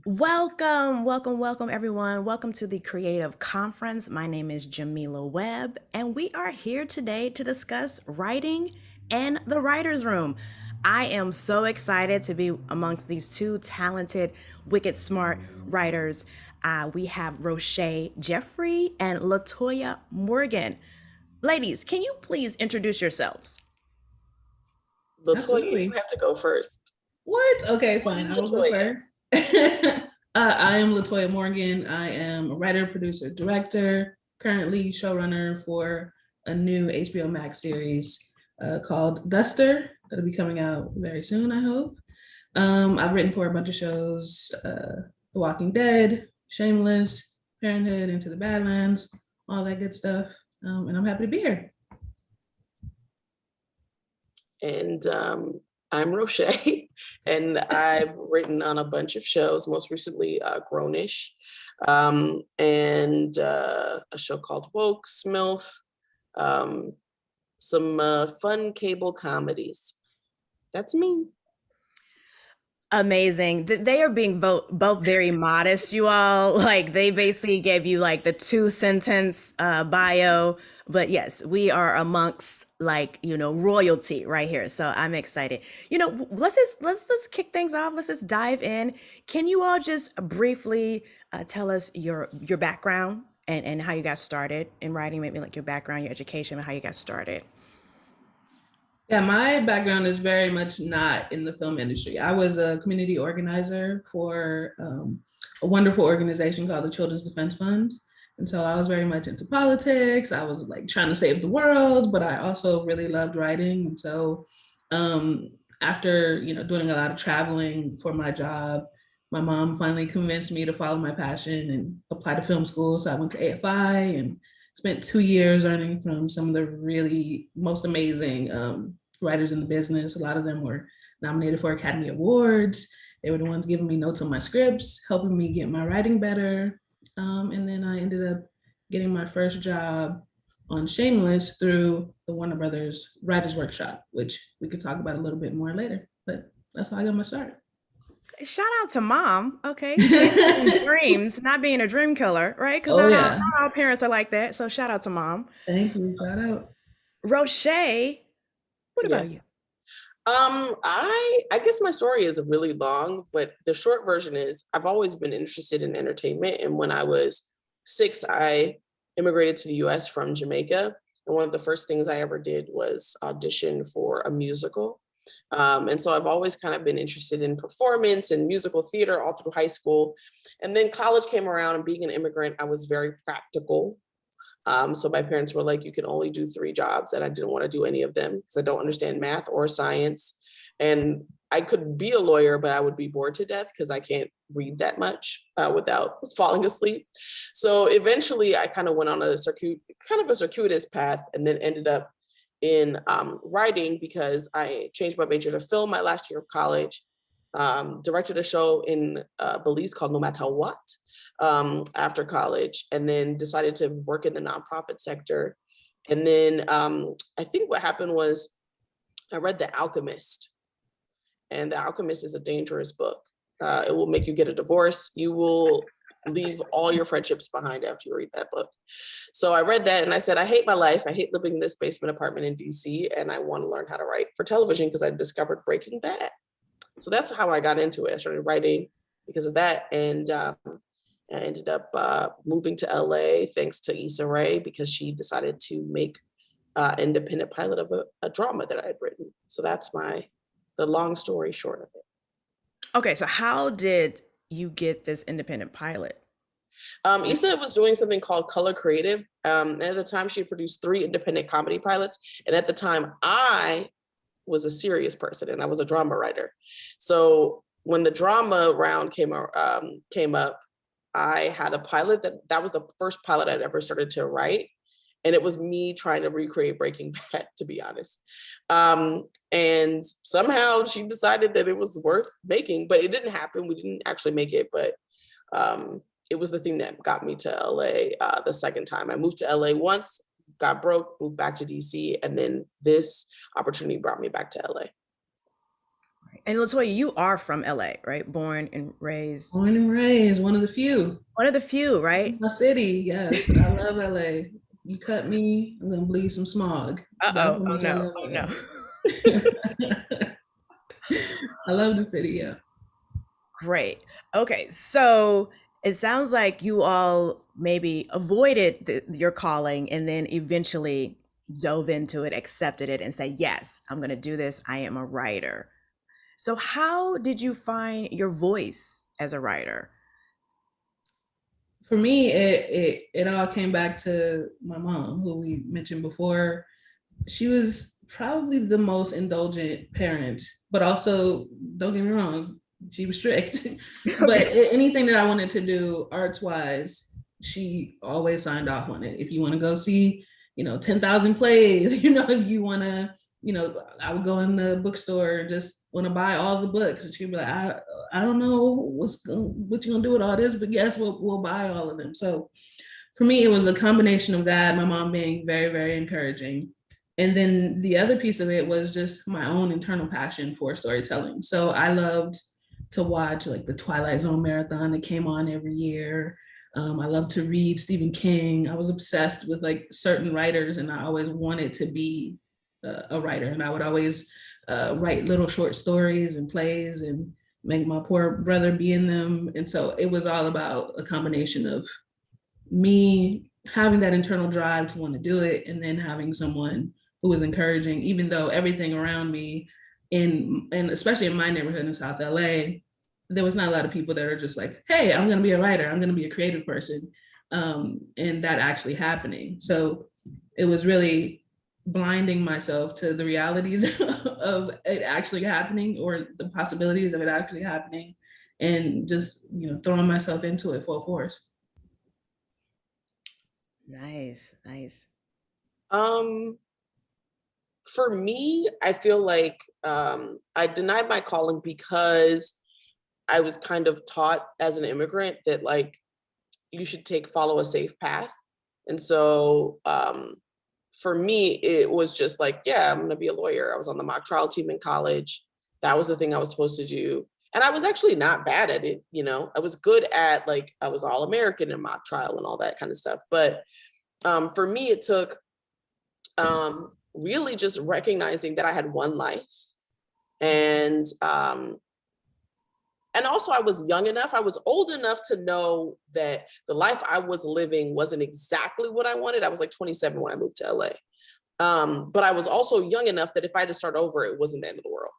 Welcome, everyone. Welcome to the Creative Conference. My name is Jamila Webb, and we are here today to discuss writing and the writer's room. I am so excited to be amongst these two talented, wicked smart writers. We have Rochée Jeffrey and LaToya Morgan. Ladies, can you please introduce yourselves? LaToya, you Absolutely. have to go first. What? Okay, Who fine. is I will go LaToya? first. I am LaToya Morgan. I am a writer, producer, director, currently showrunner for a new HBO Max series called Duster that'll be coming out very soon, I hope. I've written for a bunch of shows, The Walking Dead, Shameless, Parenthood, Into the Badlands, all that good stuff. And I'm happy to be here. And I'm Rochée, and I've written on a bunch of shows, most recently Grownish, and a show called Woke, Smilf, um, some fun cable comedies. That's me. Amazing. They are being both very modest, you all. Like they basically gave you like the two sentence bio. But yes, we are amongst like, royalty right here. So I'm excited. Let's just kick things off. Let's just dive in. Can you all just briefly tell us your background and how you got started in writing, maybe like your background, your education, and how you got started? Yeah, my background is very much not in the film industry. I was a community organizer for a wonderful organization called the Children's Defense Fund. And so I was very much into politics. I was like trying to save the world, but I also really loved writing. And so um, after, doing a lot of traveling for my job, my mom finally convinced me to follow my passion and apply to film school. So I went to AFI and spent 2 years learning from some of the really most amazing writers in the business. A lot of them were nominated for Academy Awards. They were the ones giving me notes on my scripts, helping me get my writing better. And then I ended up getting my first job on Shameless through the Warner Brothers Writers Workshop, which we could talk about a little bit more later. But that's how I got my start. Shout out to mom, okay? Chasing dreams, not being a dream killer, right? Because Oh not yeah. all parents are like that. So shout out to mom. Thank you. Shout out. Rochelle, what about you? Yes. I guess my story is really long, but the short version is I've always been interested in entertainment. And when I was 6, I immigrated to the US from Jamaica. And one of the first things I ever did was audition for a musical. And so I've always kind of been interested in performance and musical theater all through high school. And then college came around, and being an immigrant, I was very practical. So my parents were like, you can only do 3 jobs. And I didn't want to do any of them because I don't understand math or science. And I could be a lawyer, but I would be bored to death because I can't read that much without falling asleep. So eventually I kind of went on a circuitous path, and then ended up in writing because I changed my major to film my last year of college, directed a show in Belize called No Matter What after college, and then decided to work in the nonprofit sector. And then I think what happened was I read The Alchemist, and The Alchemist is a dangerous book. It will make you get a divorce. You will leave all your friendships behind after you read that book. So I read that and I said, I hate my life. I hate living in this basement apartment in DC, and I want to learn how to write for television because I discovered Breaking Bad. So that's how I got into it. I started writing because of that. And I ended up moving to LA thanks to Issa Rae because she decided to make independent pilot of a drama that I had written. So that's the long story short of it. Okay, so how did you get this independent pilot? Issa was doing something called Color Creative. And at the time, she had produced 3 independent comedy pilots. And at the time, I was a serious person and I was a drama writer. So when the drama round came up, I had a pilot that was the first pilot I'd ever started to write. And it was me trying to recreate Breaking Bad, to be honest. And somehow she decided that it was worth making, but it didn't happen. We didn't actually make it, but it was the thing that got me to LA the second time. I moved to LA once, got broke, moved back to DC, and then this opportunity brought me back to LA. And LaToya, you are from LA, right? Born and raised. Born and raised, one of the few. One of the few, right? My city, yes. I love LA. You cut me, I'm gonna bleed some smog. But Uh-oh. Oh I no. love Oh LA. no. I love the city, yeah. Great. Okay, so it sounds like you all maybe avoided your calling and then eventually dove into it, accepted it, and said, yes, I'm going to do this. I am a writer. So, how did you find your voice as a writer? For me, it all came back to my mom, who we mentioned before. She was probably the most indulgent parent, but also, don't get me wrong, she was strict. But Okay. anything that I wanted to do arts wise, she always signed off on it. If you want to go see, 10,000 plays, if you want to, I would go in the bookstore and just want to buy all the books. And she'd be like, I don't know what you're gonna do with all this, but yes, we'll buy all of them. So for me, it was a combination of that, my mom being very, very encouraging. And then the other piece of it was just my own internal passion for storytelling. So I loved to watch like the Twilight Zone marathon that came on every year. I love to read Stephen King. I was obsessed with like certain writers, and I always wanted to be a writer. And I would always write little short stories and plays and make my poor brother be in them. And so it was all about a combination of me having that internal drive to want to do it, and then having someone who was encouraging, even though everything around me and especially in my neighborhood in South LA, there was not a lot of people that are just like, hey, I'm going to be a writer, I'm going to be a creative person, and that actually happening. So it was really blinding myself to the realities of it actually happening, or the possibilities of it actually happening, and just throwing myself into it full force. Nice, nice. Um, for me, I feel like I denied my calling because I was kind of taught as an immigrant that like you should follow a safe path. And so for me, it was just like, yeah, I'm gonna be a lawyer. I was on the mock trial team in college. That was the thing I was supposed to do. And I was actually not bad at it, I was good at like I was all American in mock trial and all that kind of stuff. But for me, it took really just recognizing that I had one life. And also I was young enough, I was old enough to know that the life I was living wasn't exactly what I wanted. I was like 27 when I moved to LA. But I was also young enough that if I had to start over, it wasn't the end of the world.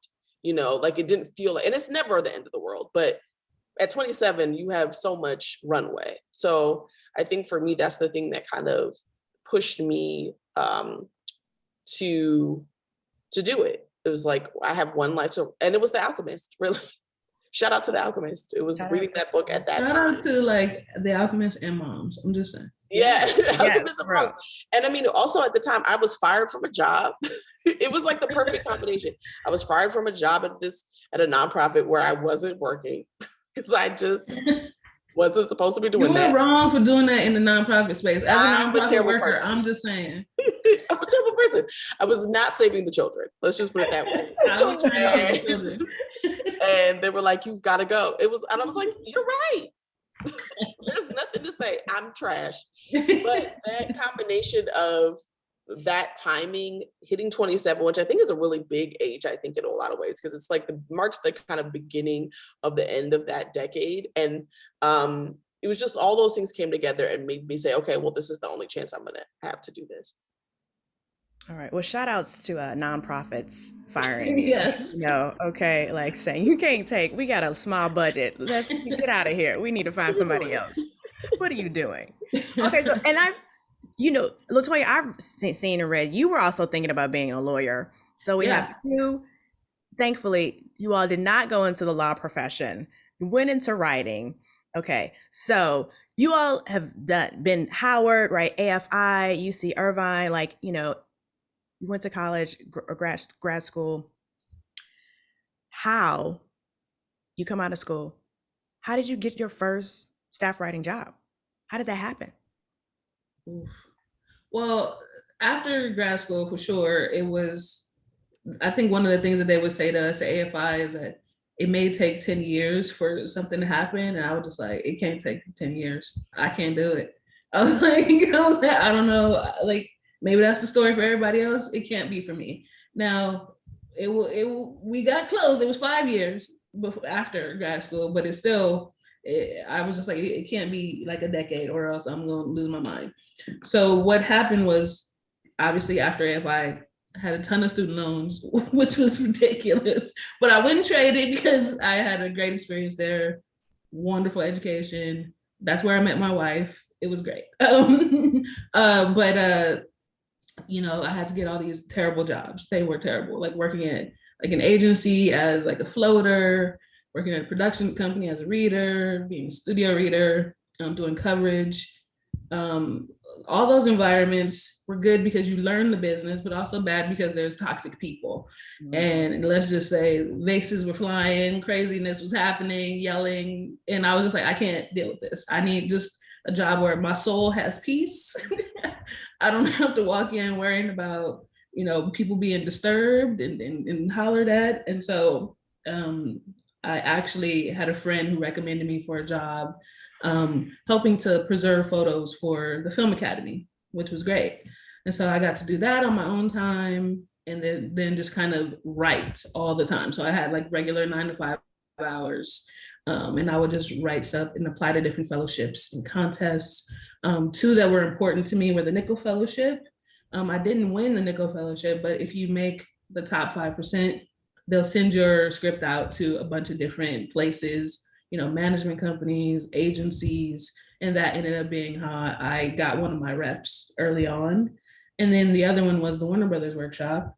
Like it didn't feel like, and it's never the end of the world, but at 27, you have so much runway. So I think for me, that's the thing that kind of pushed me to do it. It was like, I have one life to, and it was The Alchemist, really. Shout out to The Alchemist. It was reading that book at that Shout time. out to like The Alchemist and Moms. I'm just saying. Yeah, Yes, Alchemist and Moms. And I mean, also at the time, I was fired from a job. It was like the perfect combination. I was fired from a job at a nonprofit where I wasn't working because I just wasn't supposed to be doing that. You were wrong for doing that in the nonprofit space. As a I'm a nonprofit terrible worker, person. I'm just saying. I'm a terrible person. I was not saving the children. Let's just put it that way. I was trying to save the children. And they were like, "You've got to go." And I was like, "You're right." There's nothing to say. I'm trash. But that combination of that timing, hitting 27, which I think is a really big age, I think in a lot of ways, because it's like marks the kind of beginning of the end of that decade. And it was just all those things came together and made me say, okay, well, this is the only chance I'm gonna have to do this. All right. Well, shout outs to nonprofits firing you. Yes. Okay, like saying we got a small budget. Let's get out of here. We need to find somebody else. What are you doing? Okay, so and LaToya, I've seen and read you were also thinking about being a lawyer. So we have two. Thankfully, you all did not go into the law profession. You went into writing. Okay, so you all have been Howard, right? AFI, UC Irvine, like you went to college or grad school. How you come out of school? How did you get your first staff writing job? How did that happen? Well, after grad school, for sure, it was I think one of the things that they would say to us at AFI is that it may take 10 years for something to happen. And I was just like, it can't take 10 years. I can't do it. I was like, I don't know. Like, maybe that's the story for everybody else. It can't be for me. Now, we got close. It was 5 years before, after grad school, but it's still, I was just like, it can't be like a decade or else I'm going to lose my mind. So what happened was, obviously after AFI, had a ton of student loans, which was ridiculous, but I wouldn't trade it because I had a great experience there, wonderful education. That's where I met my wife. It was great. But you know, I had to get all these terrible jobs. They were terrible, like working at like an agency as like a floater, working at a production company as a reader, being a studio reader, doing coverage. All those environments were good because you learn the business, but also bad because there's toxic people. Mm-hmm. And let's just say vases were flying, craziness was happening, yelling. And I was just like, I can't deal with this. I need just a job where my soul has peace. I don't have to walk in worrying about, you know, people being disturbed and hollered at. And so I actually had a friend who recommended me for a job helping to preserve photos for the Film Academy, which was great. And so I got to do that on my own time and then just kind of write all the time. So I had like regular 9 to 5 hours. And I would just write stuff and apply to different fellowships and contests. 2 that were important to me were the Nickel Fellowship. I didn't win the Nickel Fellowship, but if you make the top 5%, they'll send your script out to a bunch of different places, you know, management companies, agencies, and that ended up being how I got one of my reps early on. And then the other one was the Warner Brothers Workshop.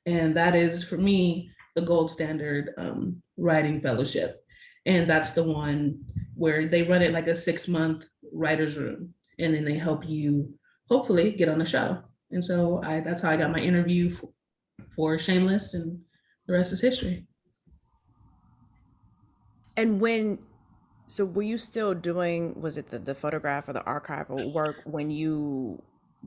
And that is, for me, the gold standard writing fellowship. And that's the one where they run it like a 6-month writer's room. And then they help you hopefully get on the show. And so that's how I got my interview for Shameless, and the rest is history. And so were you still doing, was it the photograph or the archival work when you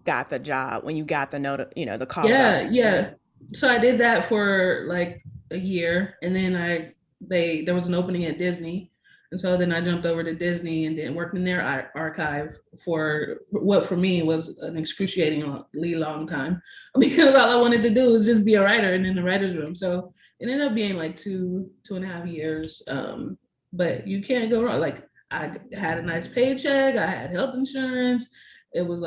got the job, when you got the note, you know, the call? Yeah. So I did that for like a year, and then there was an opening at Disney. And so then I jumped over to Disney and then worked in their archive for what for me was an excruciatingly long time, because all I wanted to do was just be a writer and in the writer's room. So it ended up being like 2.5 years. But you can't go wrong. Like, I had a nice paycheck, I had health insurance. It was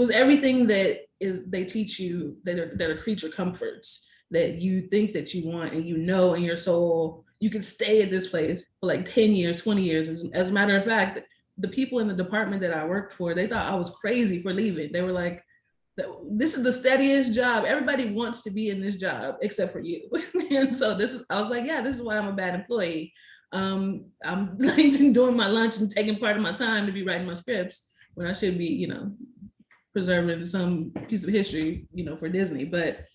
everything that they teach you that are creature comforts that you think that you want, and you know in your soul you could stay at this place for like 10 years, 20 years. As a matter of fact, the people in the department that I worked for, they thought I was crazy for leaving. They were like, this is the steadiest job. Everybody wants to be in this job except for you. And so I was like, yeah, this is why I'm a bad employee. I'm like doing my lunch and taking part of my time to be writing my scripts when I should be, you know, preserving some piece of history, you know, for Disney. But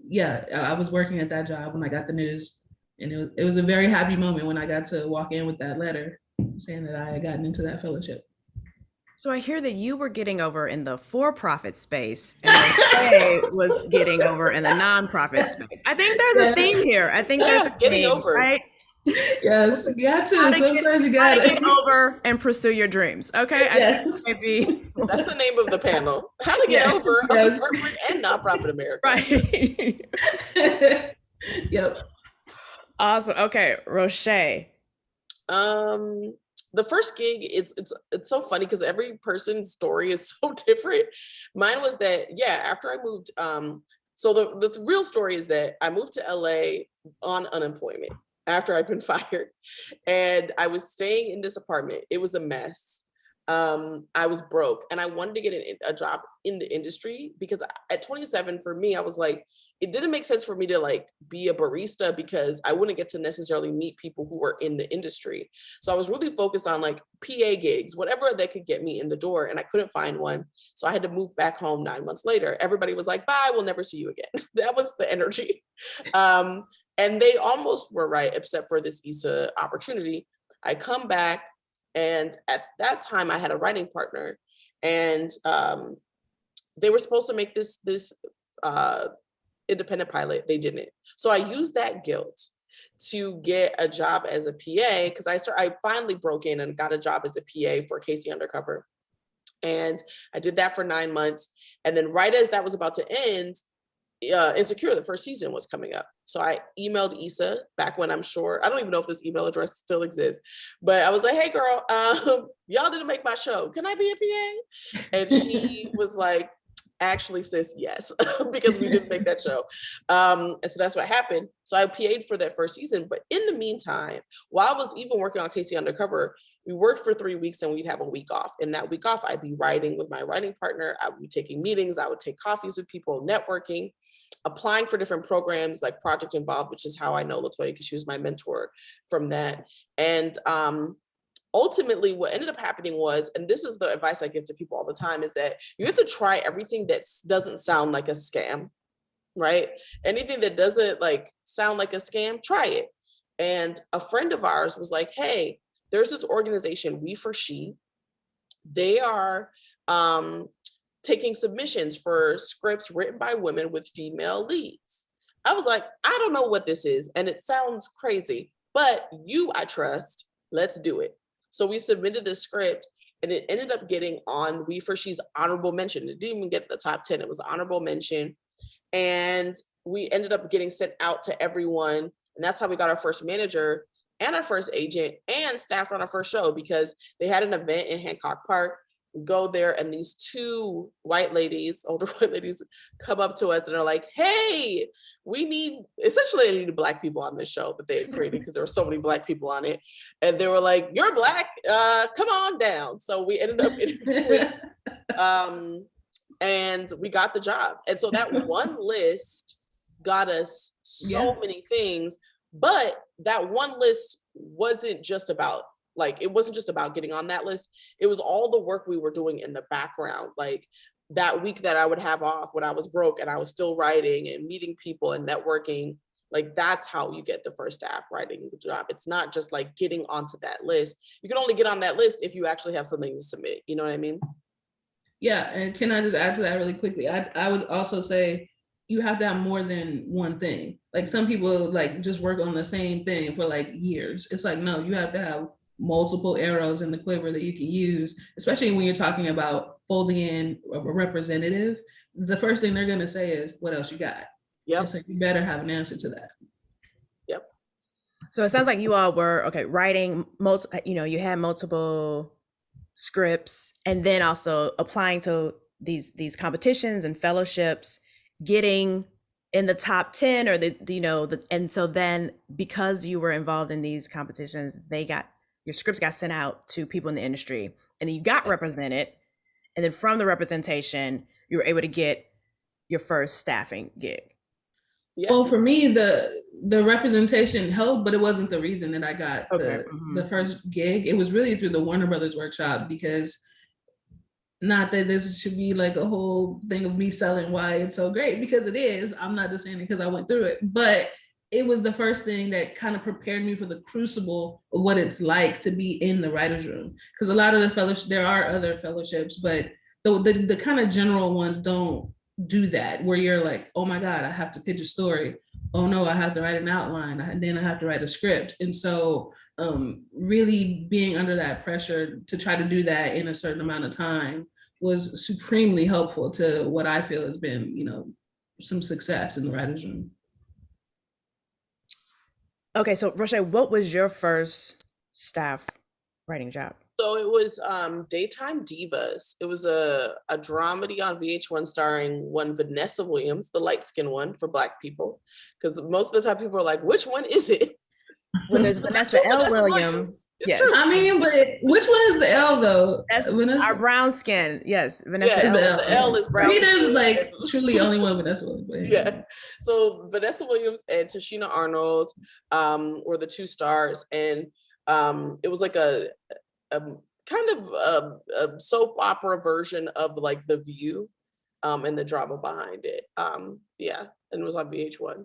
yeah, I was working at that job when I got the news, and it was a very happy moment when I got to walk in with that letter saying that I had gotten into that fellowship. So I hear that you were getting over in the for-profit space, and Rochée was getting over in the nonprofit space. I think there's a theme here. I think there's a getting theme, over, right? Yes, you got to. Sometimes you got to get over and pursue your dreams. Okay, yes. That's the name of the panel. How to get over corporate and nonprofit America. Right. Yep. Awesome. Okay, Rochée. The first gig, it's so funny because every person's story is so different. Mine was that, yeah, after I moved, so the real story is that I moved to LA on unemployment after I'd been fired, and I was staying in this apartment. It was a mess. I was broke, and I wanted to get a job in the industry because at 27, for me, I was like, it didn't make sense for me to like be a barista because I wouldn't get to necessarily meet people who were in the industry. So I was really focused on like PA gigs, whatever that could get me in the door, and I couldn't find one. So I had to move back home 9 months later. Everybody was like, bye, we'll never see you again. That was the energy. And they almost were right, except for this Issa opportunity. I come back, and at that time I had a writing partner, and they were supposed to make this independent pilot, they didn't. So I used that guilt to get a job as a PA, because I finally broke in and got a job as a PA for Casey Undercover. And I did that for 9 months. And then right as that was about to end, Insecure, the first season, was coming up. So I emailed Issa back when, I'm sure, I don't even know if this email address still exists, but I was like, hey girl, y'all didn't make my show. Can I be a PA? And she was like, actually, sis, yes, because we didn't make that show. And so that's what happened. So I PA'd for that first season. But in the meantime, while I was even working on Casey Undercover, we worked for 3 weeks and we'd have a week off. And that week off, I'd be writing with my writing partner. I would be taking meetings. I would take coffees with people, networking, applying for different programs like Project Involved, which is how I know LaToya, because she was my mentor from that. And ultimately what ended up happening was, and this is the advice I give to people all the time, is that you have to try everything that doesn't sound like a scam, right? Anything that doesn't like sound like a scam, try it. And a friend of ours was like, hey, there's this organization, We for She. They are taking submissions for scripts written by women with female leads. I was like, I don't know what this is, and it sounds crazy, but you, I trust, let's do it. So we submitted this script, and it ended up getting on We for She's honorable mention. It didn't even get the top 10, it was honorable mention. And we ended up getting sent out to everyone. And that's how we got our first manager and our first agent and staffed on our first show, because they had an event in Hancock Park. We go there, and these two white ladies, older white ladies, come up to us and are like, hey, we need, essentially they needed Black people on this show that they had created, because there were so many Black people on it. And they were like, you're Black, come on down. So we ended up interviewing, and we got the job. And so that one list got us so many things, but that one list wasn't just about, like, it wasn't just about getting on that list. It was all the work we were doing in the background. Like that week that I would have off when I was broke and I was still writing and meeting people and networking, like that's how you get the first staff writing the job. It's not just like getting onto that list. You can only get on that list if you actually have something to submit. You know what I mean? Yeah, and can I just add to that really quickly? I would also say you have to have more than one thing. Like some people like just work on the same thing for like years. It's like, no, you have to have multiple arrows in the quiver that you can use, especially when you're talking about folding in a representative. The first thing they're going to say is, what else you got? Yep. So you better have an answer to that. Yep. So it sounds like you all were, writing, you had multiple scripts, and then also applying to these competitions and fellowships, getting in the top 10 or and so then because you were involved in these competitions, your scripts got sent out to people in the industry, and then you got represented, and then from the representation you were able to get your first staffing gig. Yeah. Well, for me, the representation helped, but it wasn't the reason that I got the first gig. It was really through the Warner Brothers workshop, because not that this should be like a whole thing of me selling why it's so great, because it is. I'm not just saying it because I went through it, but it was the first thing that kind of prepared me for the crucible of what it's like to be in the writer's room. Because a lot of the fellowships, there are other fellowships, but the kind of general ones don't do that, where you're like, oh my God, I have to pitch a story. Oh no, I have to write an outline. Then I have to write a script. And so really being under that pressure to try to do that in a certain amount of time was supremely helpful to what I feel has been, some success in the writer's room. Okay, so Rochée, what was your first staff writing job? So it was Daytime Divas. It was a dramedy on VH1 starring one Vanessa Williams, the light-skinned one for Black people. Because most of the time people are like, which one is it? Well, there's Vanessa L. Williams. Yes. True. I mean, but which one is the L though? That's Vanessa? Our brown skin. Yes, Vanessa L. Vanessa L is brown. There's like truly only one Vanessa Williams. Yeah. So Vanessa Williams and Tashina Arnold were the two stars, and it was like a kind of a soap opera version of like The View, and the drama behind it. And it was on VH1.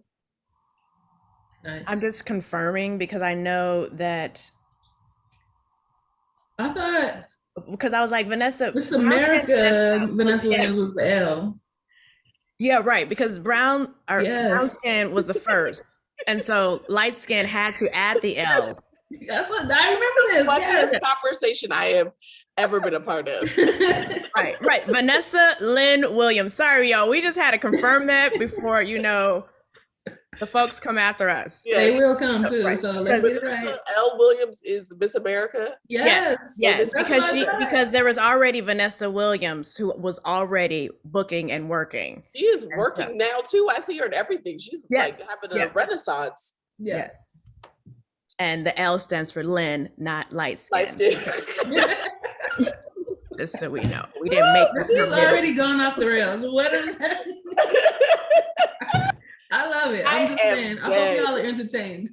Nice. I'm just confirming because I know that. I thought, because I was like, Vanessa. It's America. Vanessa Williams was the L. Yeah, right. Because brown Yes. skin was the first. And so light skin had to add the L. That's what I remember this. Funniest Yes. conversation I have ever been a part of. Right. Vanessa Lynn Williams. Sorry, y'all. We just had to confirm that before, the folks come after us. They Yes. will come too. Right. So let's get it Vanessa right. L. Williams is Miss America. Yes. Yes, That's what I thought. because there was already Vanessa Williams who was already booking and working. She is And so- working now too. I see her in everything. She's like Yes, having a yes. renaissance. Yes. And the L stands for Lynn, not light skin. Light skin. Just so we know. We didn't make this She's up. already gone off the rails. What is that? I love it. I'm just saying. I hope y'all are entertained.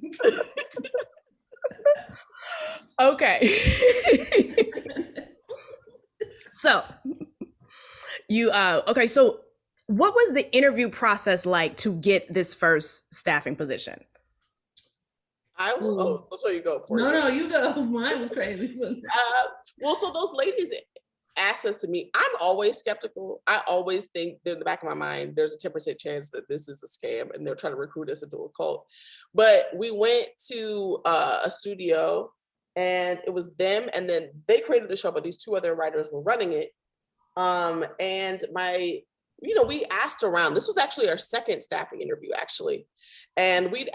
Okay. So so what was the interview process like to get this first staffing position? I will. Oh, LaToya, you go. No, you go. Mine was crazy. So. So those ladies asked us to meet. I'm always skeptical. I always think in the back of my mind, there's a 10% chance that this is a scam and they're trying to recruit us into a cult. But we went to a studio and it was them, and then they created the show, but these two other writers were running it. And we asked around. This was actually our second staffing interview, actually. And we'd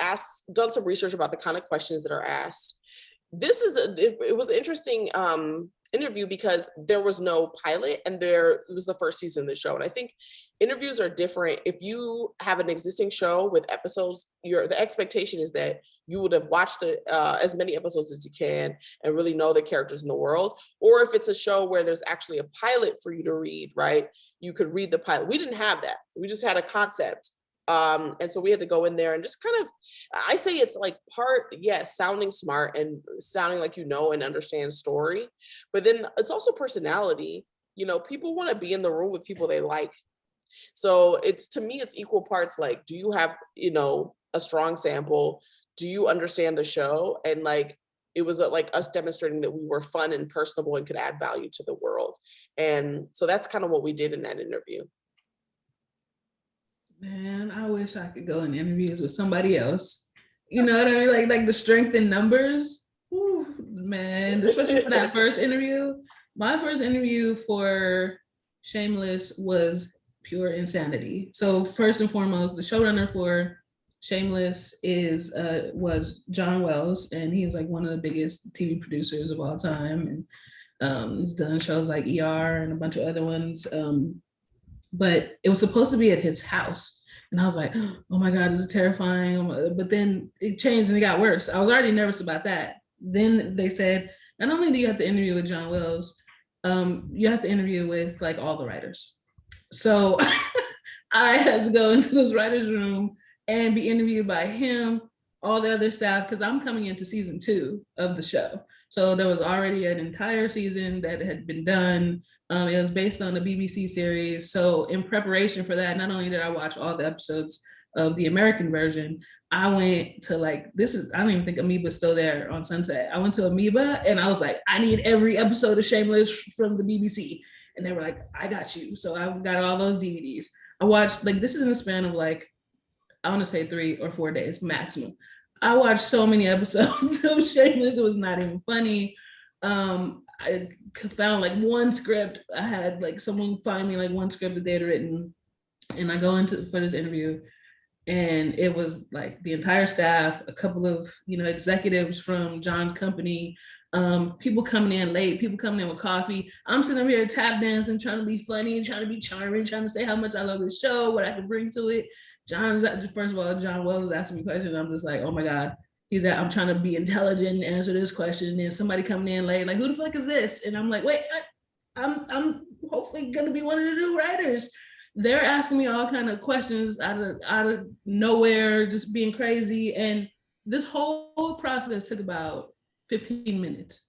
done some research about the kind of questions that are asked. It was an interesting interview because there was no pilot and it was the first season of the show. And I think interviews are different. If you have an existing show with episodes, the expectation is that you would have watched as many episodes as you can and really know the characters in the world. Or if it's a show where there's actually a pilot for you to read, right? You could read the pilot. We didn't have that. We just had a concept. And so we had to go in there and just kind of, I say it's like sounding smart and sounding like and understand story, but then it's also personality. People want to be in the room with people they like. So to me, it's equal parts like, do you have, a strong sample? Do you understand the show? And like, it was like us demonstrating that we were fun and personable and could add value to the world. And so that's kind of what we did in that interview. Man, I wish I could go in interviews with somebody else. You know what I mean? Like the strength in numbers. Whew, man, especially for that first interview. My first interview for Shameless was pure insanity. So first and foremost, the showrunner for Shameless was John Wells, and he's like one of the biggest TV producers of all time, and he's done shows like ER and a bunch of other ones. But it was supposed to be at his house. And I was like, oh my God, this is terrifying. But then it changed and it got worse. I was already nervous about that. Then they said, not only do you have to interview with John Wells, you have to interview with like all the writers. So I had to go into this writer's room and be interviewed by him, all the other staff, because I'm coming into season 2 of the show. So there was already an entire season that had been done. It was based on a BBC series. So in preparation for that, not only did I watch all the episodes of the American version, I went to I don't even think Amoeba's still there on Sunset. I went to Amoeba and I was like, I need every episode of Shameless from the BBC. And they were like, I got you. So I got all those DVDs. I watched, this is in the span of I want to say 3 or 4 days maximum. I watched so many episodes of Shameless. It was not even funny. I found one script. I had someone find me one script that they had written, and I go for this interview, and it was the entire staff, a couple of executives from John's company, people coming in late, people coming in with coffee. I'm sitting up here tap dancing, trying to be funny, trying to be charming, trying to say how much I love this show, what I can bring to it. John Wells is asking me questions. I'm just like, oh my God. I'm trying to be intelligent and answer this question. And somebody coming in late, who the fuck is this? And I'm like, wait, I'm hopefully gonna be one of the new writers. They're asking me all kind of questions out of nowhere, just being crazy. And this whole process took about 15 minutes.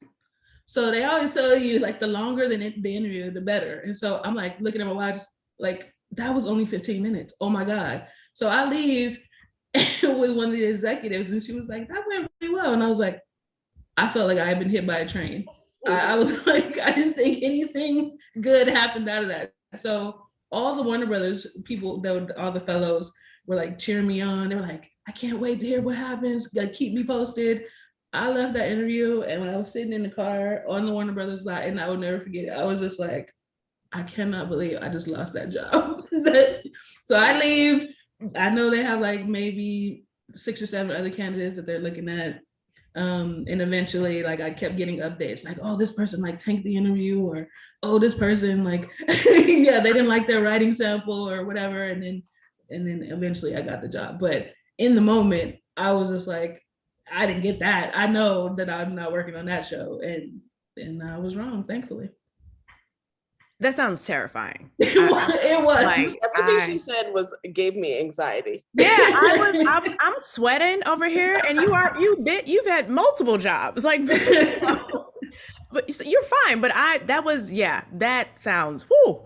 So they always tell you the longer the interview, the better. And so I'm looking at my watch, that was only 15 minutes. Oh my God. So I leave with one of the executives and she was like, that went really well. And I was like, I felt like I had been hit by a train. I was I didn't think anything good happened out of that. So all the Warner Brothers people, all the fellows were like cheering me on. They were like, I can't wait to hear what happens. Like, keep me posted. I left that interview, and when I was sitting in the car on the Warner Brothers lot, and I will never forget it, I was just like, I cannot believe I just lost that job. So I leave. I know they have like maybe 6 or 7 other candidates that they're looking at. And eventually, like, I kept getting updates like, oh, this person like tanked the interview, or oh, this person like yeah, they didn't like their writing sample or whatever. And then eventually I got the job. But in the moment, I was just like, I didn't get that. I know that I'm not working on that show. And I was wrong, thankfully. That sounds terrifine. It was. Like, everything she said gave me anxiety. Yeah, I'm sweating over here, and you've had multiple jobs, like, but so you're fine. But that sounds. Whoo.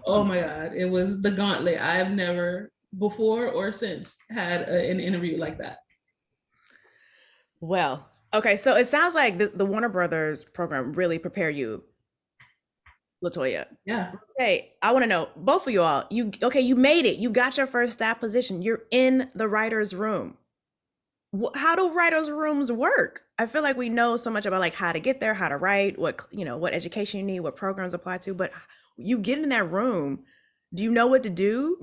Oh my God, it was the gauntlet. I've never before or since had an interview like that. Well, okay, so it sounds like the Warner Brothers program really prepared you, LaToya. Yeah. Hey, I want to know, both of you all, you made it. You got your first staff position. You're in the writer's room. How do writers' rooms work? I feel like we know so much about like how to get there, how to write, what education you need, what programs apply to, but you get in that room, do you know what to do?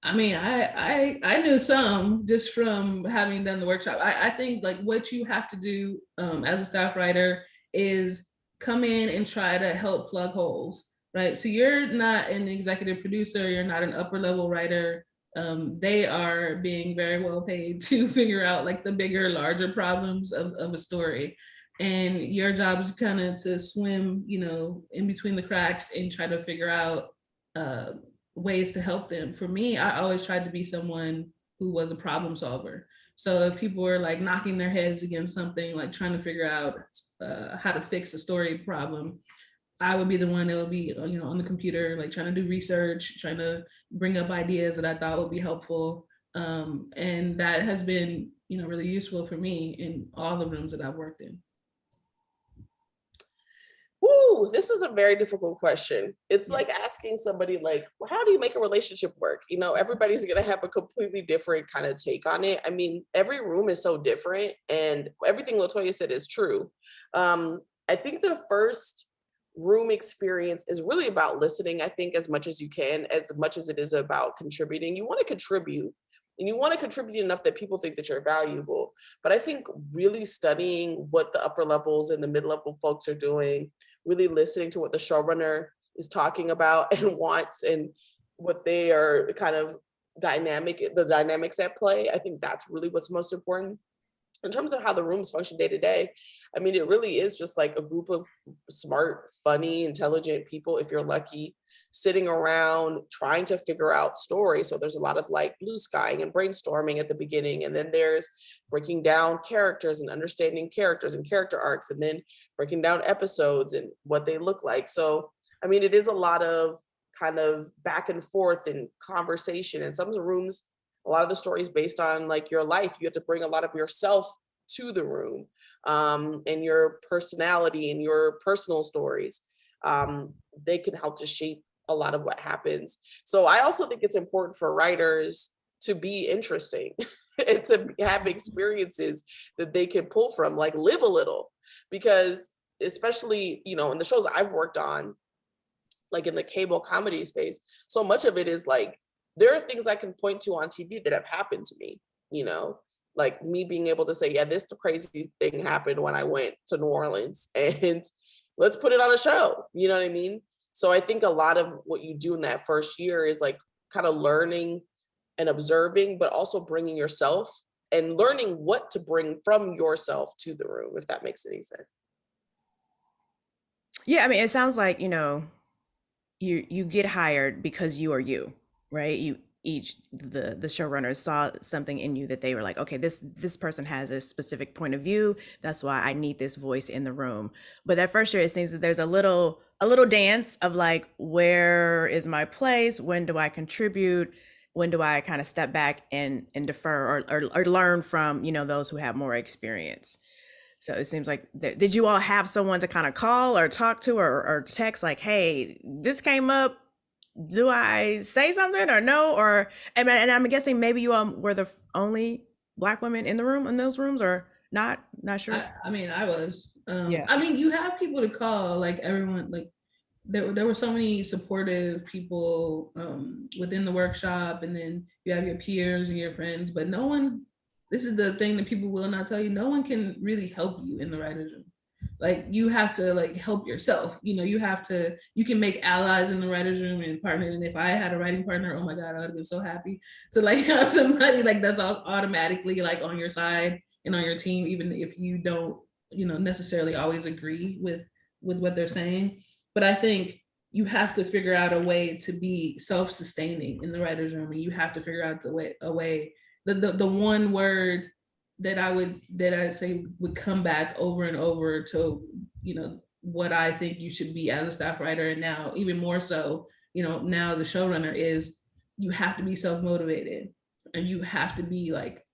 I mean, I knew some just from having done the workshop. I think like what you have to do as a staff writer is come in and try to help plug holes, right? So you're not an executive producer, you're not an upper level writer. They are being very well paid to figure out like the bigger, larger problems of a story. And your job is kind of to swim, in between the cracks and try to figure out ways to help them. For me, I always tried to be someone who was a problem solver. So if people were like knocking their heads against something, like trying to figure out how to fix a story problem, I would be the one that would be, on the computer, like trying to do research, trying to bring up ideas that I thought would be helpful. And that has been, really useful for me in all the rooms that I've worked in. Ooh, this is a very difficult question. It's like asking somebody like, well, how do you make a relationship work? Everybody's going to have a completely different kind of take on it. I mean, every room is so different, and everything LaToya said is true. I think the first room experience is really about listening, I think, as much as you can, as much as it is about contributing. You want to contribute, and you want to contribute enough that people think that you're valuable. But I think really studying what the upper levels and the mid-level folks are doing, really listening to what the showrunner is talking about and wants, and what they are kind of the dynamics at play. I think that's really what's most important. In terms of how the rooms function day to day, I mean, it really is just like a group of smart, funny, intelligent people, if you're lucky, sitting around trying to figure out stories. So there's a lot of like blue skying and brainstorming at the beginning. And then there's breaking down characters and understanding characters and character arcs, and then breaking down episodes and what they look like. So, I mean, it is a lot of kind of back and forth and conversation. And some of the rooms, a lot of the stories based on like your life, you have to bring a lot of yourself to the room, and your personality and your personal stories. They can help to shape a lot of what happens. So I also think it's important for writers to be interesting and to have experiences that they can pull from, like live a little, because especially, in the shows I've worked on, like in the cable comedy space, so much of it is like, there are things I can point to on TV that have happened to me, like me being able to say, yeah, this crazy thing happened when I went to New Orleans, and let's put it on a show. You know what I mean? So I think a lot of what you do in that first year is like kind of learning and observing, but also bringing yourself and learning what to bring from yourself to the room, if that makes any sense. Yeah, I mean, it sounds like, you get hired because you are you, right? The showrunners saw something in you that they were like, okay, this person has a specific point of view. That's why I need this voice in the room. But that first year, it seems that there's a little dance of like, where is my place? When do I contribute? When do I kind of step back and defer or learn from, those who have more experience? So it seems like, did you all have someone to kind of call or talk to or text like, hey, this came up, do I say something or no? Or and I'm guessing maybe you all were the only Black women in the room in those rooms, or not? Not sure. I mean, I was. Yeah. I mean, you have people to call, like everyone, like there were so many supportive people within the workshop, and then you have your peers and your friends, but no one. This is the thing that people will not tell you. No one can really help you in the writers' room. Like you have to like help yourself. You know, you can make allies in the writers' room and partner. And if I had a writing partner, oh my God, I would have been so happy to like have somebody like that's all automatically like on your side and on your team, even if you don't, necessarily always agree with what they're saying. But I think you have to figure out a way to be self-sustaining in the writers' room, and you have to figure out a way. The one word that I'd say would come back over and over to, what I think you should be as a staff writer, and now even more so, now as a showrunner, is you have to be self-motivated, and you have to be like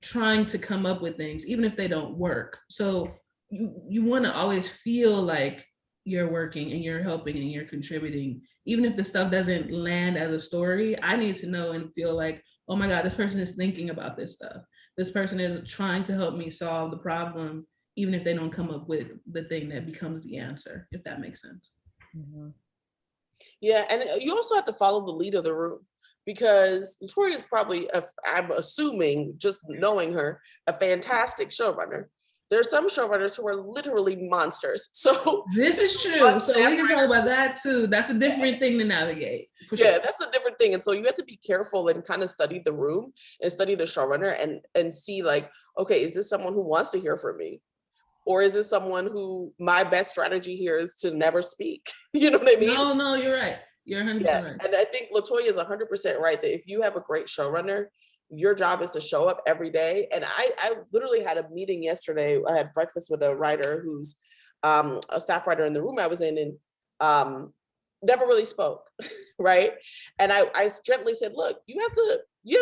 trying to come up with things even if they don't work. So you want to always feel like you're working and you're helping and you're contributing, even if the stuff doesn't land as a story. I need to know and feel like, oh my God, this person is thinking about this stuff. This person is trying to help me solve the problem, even if they don't come up with the thing that becomes the answer, if that makes sense. Mm-hmm. Yeah, and you also have to follow the lead of the room, because LaToya is probably, I'm assuming, just knowing her, a fantastic showrunner. There are some showrunners who are literally monsters. So this is true. So we can talk about that too. That's a different thing to navigate. For sure. Yeah, that's a different thing. And so you have to be careful and kind of study the room and study the showrunner and see like, okay, is this someone who wants to hear from me? Or is this someone who my best strategy here is to never speak? You know what I mean? No, you're right. You're 100% right. And I think LaToya is 100% right that if you have a great showrunner, your job is to show up every day. And I literally had a meeting yesterday. I had breakfast with a writer who's a staff writer in the room I was in, and never really spoke, right? And I gently said, look, you have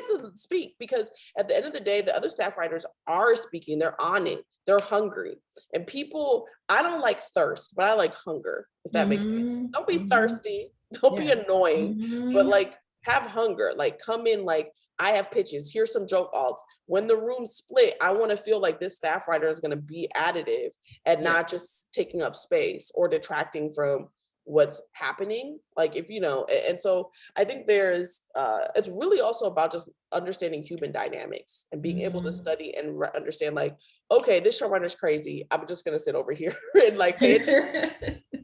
to speak, because at the end of the day, the other staff writers are speaking, they're on it, they're hungry. And people, I don't like thirst, but I like hunger, if that makes sense. Don't be thirsty, don't be annoying, but like have hunger, like come in like, I have pitches, here's some joke alts. When the room's split, I want to feel like this staff writer is going to be additive and not just taking up space or detracting from what's happening. Like if and so I think there's it's really also about just understanding human dynamics and being able to study and understand like, okay, this showrunner's crazy, I'm just gonna sit over here and like pay attention.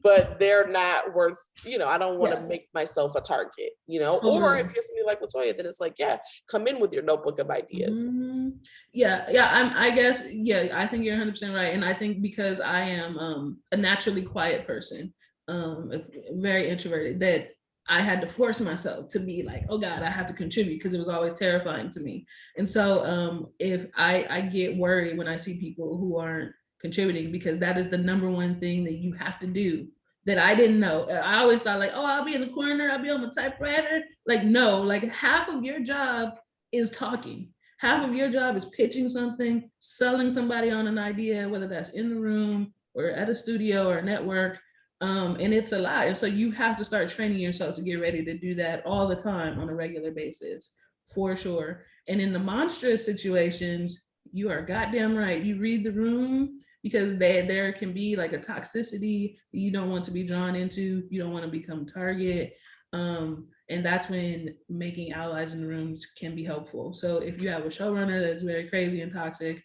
But they're not worth, I don't want to make myself a target, or if you're somebody like LaToya, then it's like, yeah, come in with your notebook of ideas. I guess, I think you're 100% right. And I think because I am a naturally quiet person, very introverted, that I had to force myself to be like, oh God, I have to contribute, because it was always terrifying to me. And so if I get worried when I see people who aren't contributing, because that is the number one thing that you have to do that I didn't know. I always thought like, oh, I'll be in the corner, I'll be on the typewriter. Like, no, like half of your job is talking. Half of your job is pitching something, selling somebody on an idea, whether that's in the room or at a studio or a network. And it's a lot. And so you have to start training yourself to get ready to do that all the time on a regular basis, for sure. And in the monstrous situations, you are goddamn right. You read the room, because there can be like a toxicity that you don't want to be drawn into. You don't want to become target. And that's when making allies in the rooms can be helpful. So if you have a showrunner that's very crazy and toxic,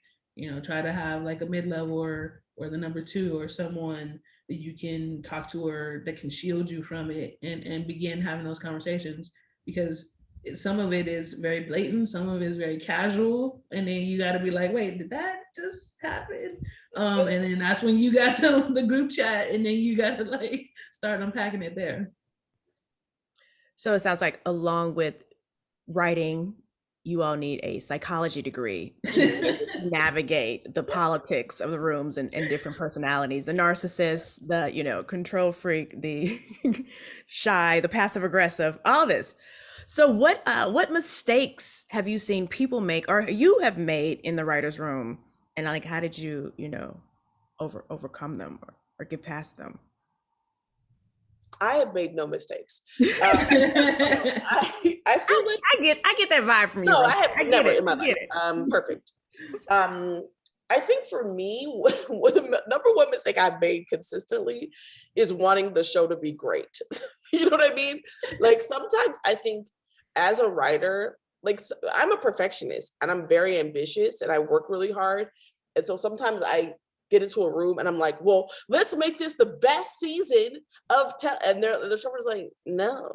try to have like a mid-level or the number two, or someone that you can talk to, or that can shield you from it, and begin having those conversations, because some of it is very blatant, some of it is very casual, and then you got to be like, wait, did that just happen? And then that's when you got the group chat, and then you got to like start unpacking it there. So it sounds like along with writing, you all need a psychology degree to navigate the politics of the rooms and different personalities, the narcissist, the control freak, the shy, the passive aggressive, all this. So what mistakes have you seen people make, or you have made in the writer's room, and like how did you overcome them or get past them? I have made no mistakes. I feel like I get that vibe from you. no, Rochée. I have I get never it. in my I get life. it. Perfect. I think for me, the number one mistake I've made consistently is wanting the show to be great. You know what I mean? Like sometimes I think as a writer, like I'm a perfectionist and I'm very ambitious and I work really hard. And so sometimes I get into a room and I'm like, well, let's make this the best season of and the showrunner's like, no,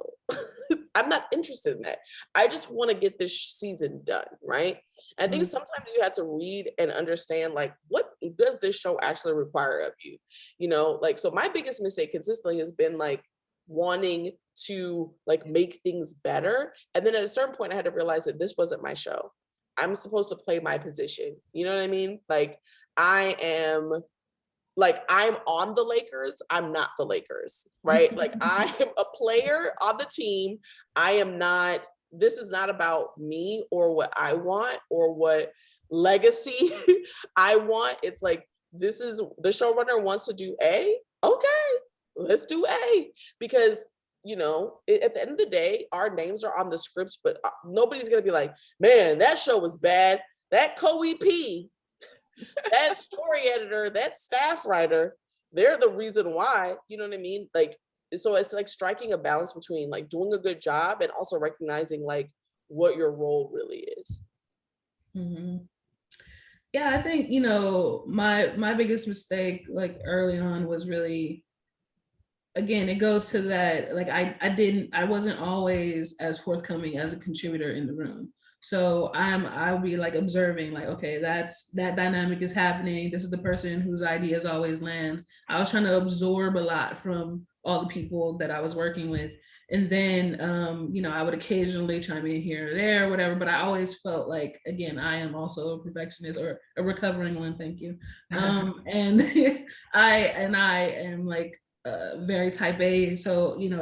I'm not interested in that. I just want to get this season done, right? I think sometimes you have to read and understand like what does this show actually require of you? You know, like so my biggest mistake consistently has been like wanting to like make things better. And then at a certain point I had to realize that this wasn't my show. I'm supposed to play my position. You know what I mean? Like I'm on the Lakers, I'm not the Lakers, right? Like I am a player on the team. I am not, this is not about me or what I want or what legacy I want. It's like, this is the showrunner wants to do A. Okay, let's do A. Because, you know, at the end of the day, our names are on the scripts, but nobody's going to be like, man, that show was bad. That co-EP, that story editor, that staff writer, they're the reason why, you know what I mean? Like, so it's like striking a balance between like doing a good job and also recognizing like what your role really is. Mm-hmm. Yeah, I think, you know, my biggest mistake like early on was really, again, it goes to that, like I wasn't always as forthcoming as a contributor in the room. So I'll be like observing, like, okay, that dynamic is happening. This is the person whose ideas always lands. I was trying to absorb a lot from all the people that I was working with. And then, you know, I would occasionally chime in here or there or whatever, but I always felt like, again, I am also a perfectionist or a recovering one, thank you. And I am like, very type A. So, you know,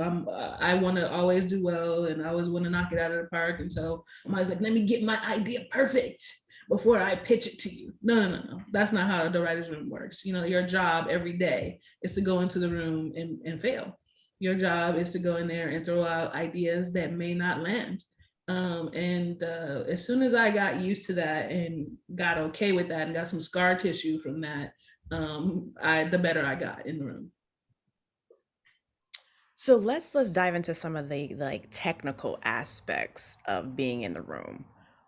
I want to always do well and I always want to knock it out of the park. And so I'm always like, let me get my idea perfect before I pitch it to you. No. That's not how the writer's room works. You know, your job every day is to go into the room and fail. Your job is to go in there and throw out ideas that may not land. As soon as I got used to that and got okay with that and got some scar tissue from that, the better I got in the room. So let's dive into some of the like technical aspects of being in the room.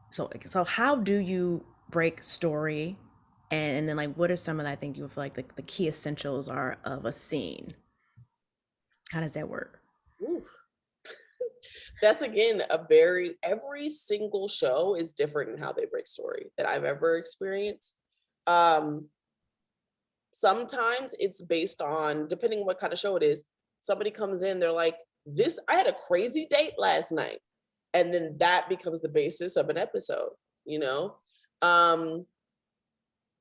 So how do you break story, and then like what are some of the, I think you feel like the key essentials are of a scene? How does that work? Ooh. That's again every single show is different in how they break story that I've ever experienced. Sometimes it's based on, depending on what kind of show it is, somebody comes in, they're like, I had a crazy date last night. And then that becomes the basis of an episode, you know?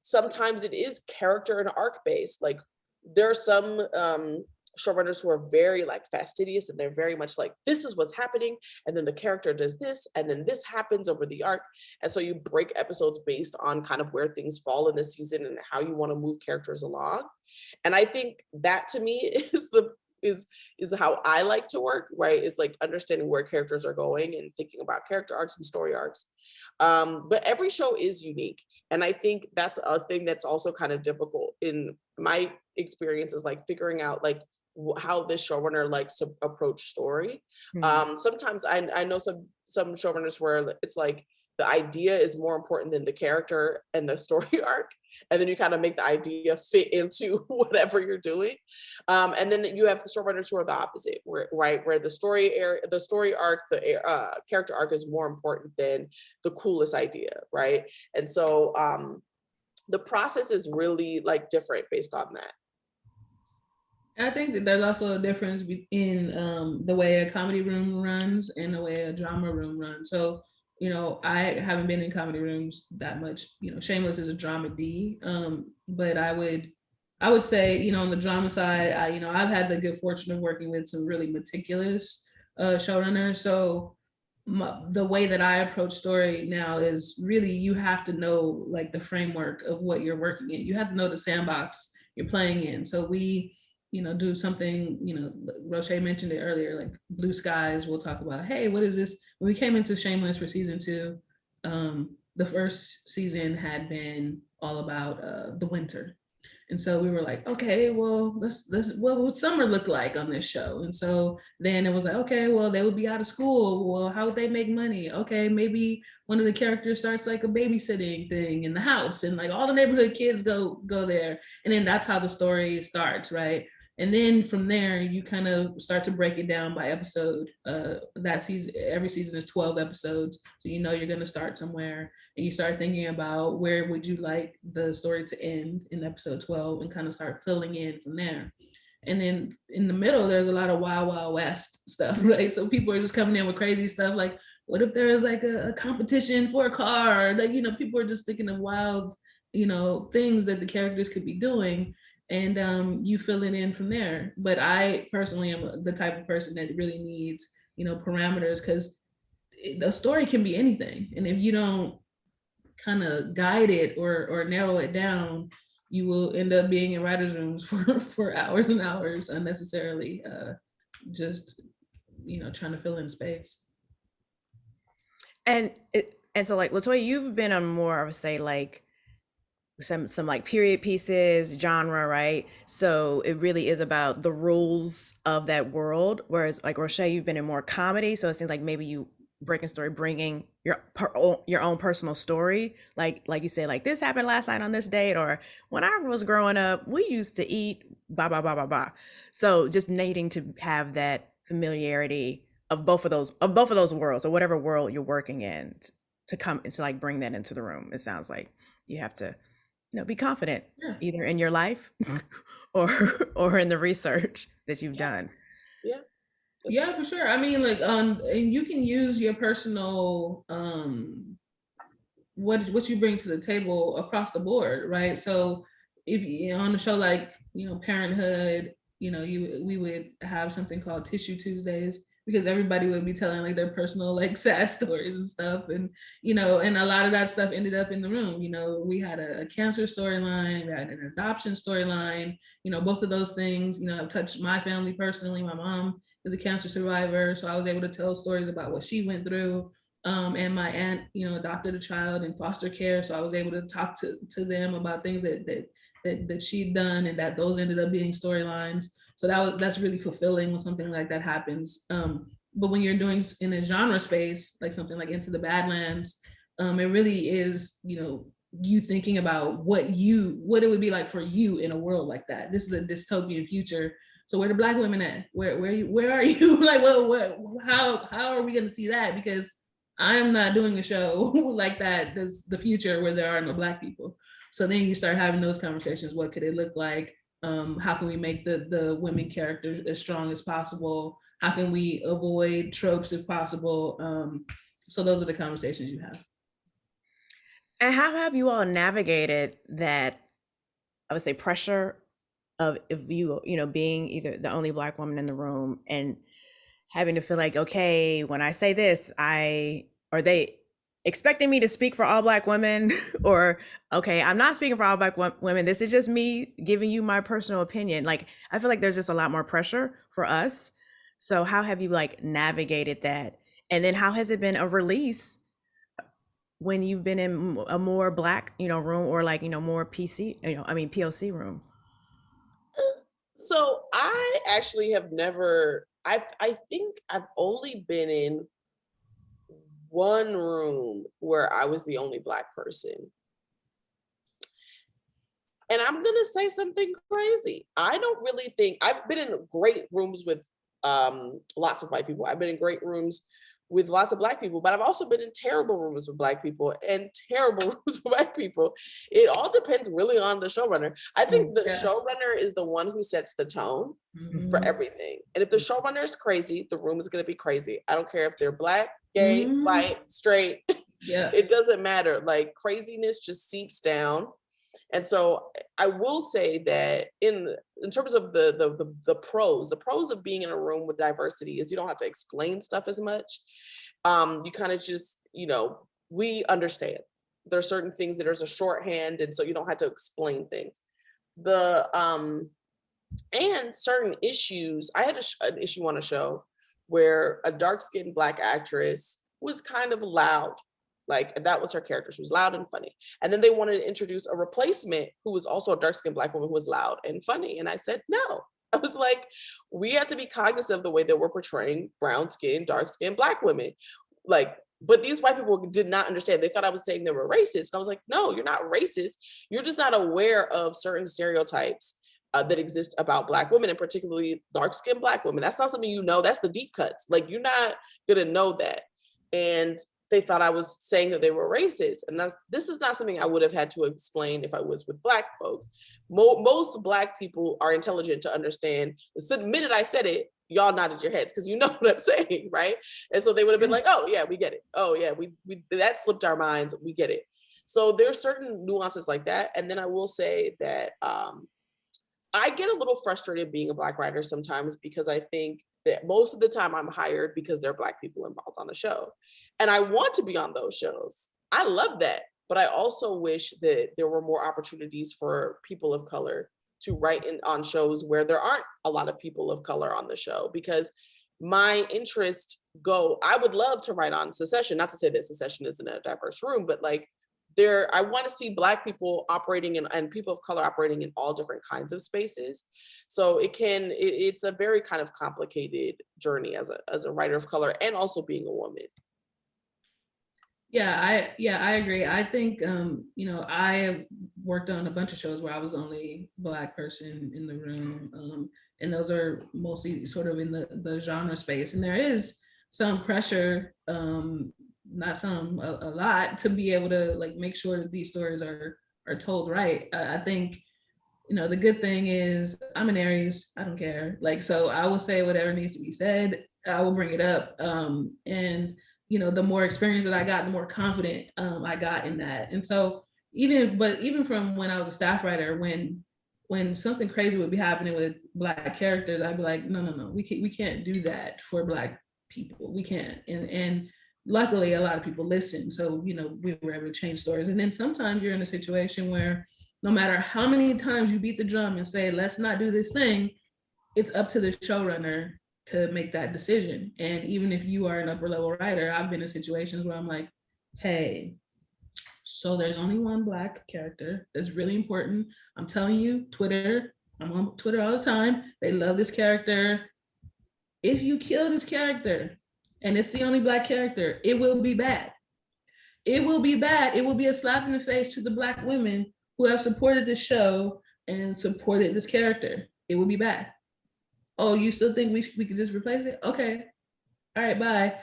Sometimes it is character and arc based. Like there are some showrunners who are very like fastidious and they're very much like, this is what's happening. And then the character does this, and then this happens over the arc. And so you break episodes based on kind of where things fall in the season and how you want to move characters along. And I think that to me is how I like to work, right? Is like understanding where characters are going and thinking about character arcs and story arcs. But every show is unique. And I think that's a thing that's also kind of difficult in my experience, is like figuring out like how this showrunner likes to approach story. Sometimes I know some showrunners where it's like the idea is more important than the character and the story arc. And then you kind of make the idea fit into whatever you're doing. And then you have the showrunners who are the opposite, where the story arc, the character arc is more important than the coolest idea, right? And so the process is really like different based on that. I think that there's also a difference in the way a comedy room runs and the way a drama room runs. So, you know, I haven't been in comedy rooms that much. You know, Shameless is a dramedy, but I would say, you know, on the drama side, I've had the good fortune of working with some really meticulous showrunners. So the way that I approach story now is really, you have to know like the framework of what you're working in. You have to know the sandbox you're playing in. So do something, Rochée mentioned it earlier, like blue skies. We'll talk about, hey, what is this? When we came into Shameless for season 2, the first season had been all about the winter. And so we were like, okay, well, let's what would summer look like on this show? And so then it was like, okay, well, they would be out of school. Well, how would they make money? Okay, maybe one of the characters starts like a babysitting thing in the house, and like all the neighborhood kids go there. And then that's how the story starts, right? And then from there, you kind of start to break it down by episode. That season, every season is 12 episodes. So you're going to start somewhere, and you start thinking about where would you like the story to end in episode 12, and kind of start filling in from there. And then in the middle, there's a lot of Wild Wild West stuff, right? So people are just coming in with crazy stuff like, what if there is like a competition for a car? Like, people are just thinking of wild, things that the characters could be doing, and you fill it in from there. But I personally am the type of person that really needs, parameters, because the story can be anything. And if you don't kind of guide it or narrow it down, you will end up being in writers' rooms for hours and hours unnecessarily, just trying to fill in space. And so like LaToya, you've been on more, I would say, like some like period pieces, genre, right? So it really is about the rules of that world. Whereas like Rochée, you've been in more comedy, so it seems like maybe you breaking story, bringing your own personal story, like you said, like this happened last night on this date, or when I was growing up, we used to eat blah blah blah blah blah. So just needing to have that familiarity of both of those worlds, or whatever world you're working in, to come and to like bring that into the room. It sounds like you have to be confident, either in your life or in the research that you've done. Yeah, for sure. I mean, like, and you can use your personal what you bring to the table across the board, right? So if you're on a show like Parenthood, we would have something called Tissue Tuesdays, because everybody would be telling like their personal like sad stories and stuff, and and a lot of that stuff ended up in the room. We had a cancer storyline, we had an adoption storyline. Both of those things have touched my family personally. My mom is a cancer survivor, so I was able to tell stories about what she went through. And my aunt adopted a child in foster care, so I was able to talk to them about things that she'd done, and that those ended up being storylines. So that's really fulfilling when something like that happens. But when you're doing in a genre space, like something like Into the Badlands, it really is, you thinking about what it would be like for you in a world like that. This is a dystopian future. So where the Black women at? Where are you? Like, how are we going to see that? Because I'm not doing a show like that. That's the future where there are no Black people. So then you start having those conversations. What could it look like? How can we make the women characters as strong as possible? How can we avoid tropes if possible? So those are the conversations you have. And how have you all navigated that, I would say, pressure of if being either the only Black woman in the room and having to feel like, okay, when I say this, are they expecting me to speak for all Black women? Or, okay, I'm not speaking for all Black women. This is just me giving you my personal opinion. Like, I feel like there's just a lot more pressure for us. So how have you like navigated that? And then how has it been a release when you've been in a more Black, room, or like, more POC room? So I actually have never, I think I've only been in one room where I was the only Black person. And I'm gonna say something crazy. I don't really think, I've been in great rooms with lots of white people. I've been in great rooms with lots of Black people, but I've also been in terrible rooms with Black people and terrible rooms with Black people. It all depends really on the showrunner. I think the showrunner is the one who sets the tone for everything. And if the showrunner is crazy, the room is gonna be crazy. I don't care if they're Black, gay, white, straight. It doesn't matter. Like, craziness just seeps down. And so I will say that in terms of the pros of being in a room with diversity is you don't have to explain stuff as much. You kind of just, we understand. There are certain things that there's a shorthand, and so you don't have to explain things. The and certain issues. I had an issue on a show where a dark-skinned Black actress was kind of loud. Like, that was her character. She was loud and funny. And then they wanted to introduce a replacement who was also a dark-skinned Black woman who was loud and funny. And I said, no. I was like, we have to be cognizant of the way that we're portraying brown-skinned, dark-skinned Black women. Like, but these white people did not understand. They thought I was saying they were racist. And I was like, no, you're not racist. You're just not aware of certain stereotypes that exist about Black women, and particularly dark-skinned Black women. That's not something you know. That's the deep cuts. Like, you're not gonna know that. And they thought I was saying that they were racist. And this is not something I would have had to explain if I was with Black folks. Most Black people are intelligent to understand. So the minute I said it, y'all nodded your heads because you know what I'm saying, right? And so they would have been like, oh yeah, we get it. Oh yeah, we that slipped our minds. We get it. So there's certain nuances like that. And then I will say that I get a little frustrated being a Black writer sometimes because I think that most of the time I'm hired because there are Black people involved on the show. And I want to be on those shows. I love that. But I also wish that there were more opportunities for people of color to write on shows where there aren't a lot of people of color on the show, because my interests go, I would love to write on Secession, not to say that Secession isn't a diverse room, but like, I want to see Black people operating and people of color operating in all different kinds of spaces. So it's a very kind of complicated journey as a writer of color, and also being a woman. Yeah, I agree. I think I have worked on a bunch of shows where I was the only Black person in the room, and those are mostly sort of in the genre space. And there is some pressure, not some, a lot, to be able to like make sure that these stories are told right. I think the good thing is I'm an Aries. I don't care. Like, so I will say whatever needs to be said. I will bring it up, and the more experience that I got, the more confident I got in that. And so even from when I was a staff writer, when something crazy would be happening with Black characters, I'd be like, no, we can't do that for Black people. We can't. And luckily, a lot of people listen. So, we were able to change stories. And then sometimes you're in a situation where no matter how many times you beat the drum and say, let's not do this thing, it's up to the showrunner to make that decision. And even if you are an upper level writer, I've been in situations where I'm like, hey, so there's only one Black character that's really important. I'm telling you, I'm on Twitter all the time. They love this character. If you kill this character and it's the only Black character, it will be bad. It will be bad. It will be a slap in the face to the Black women who have supported this show and supported this character. It will be bad. Oh, you still think we could just replace it? Okay. All right, bye.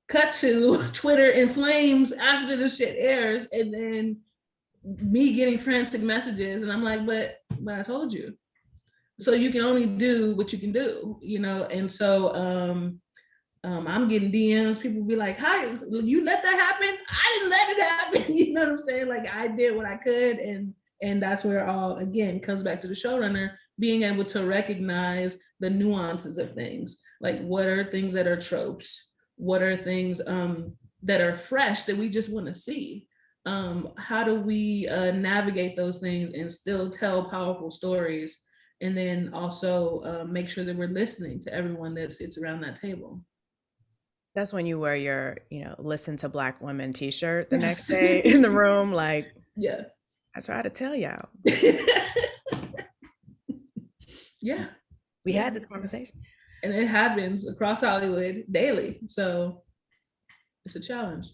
Cut to Twitter in flames after the shit airs, and then me getting frantic messages, and I'm like, but I told you. So you can only do what you can do, and so I'm getting DMs, people be like, hi, you let that happen? I didn't let it happen. You know what I'm saying? Like, I did what I could, and that's where it all, again, comes back to the showrunner being able to recognize the nuances of things. Like, what are things that are tropes? What are things that are fresh that we just want to see? How do we navigate those things and still tell powerful stories? And then also make sure that we're listening to everyone that sits around that table. That's when you wear your, listen to Black women t-shirt the next day in the room. Like, yeah, I try to tell y'all. Yeah. We had this conversation. And it happens across Hollywood daily. So it's a challenge.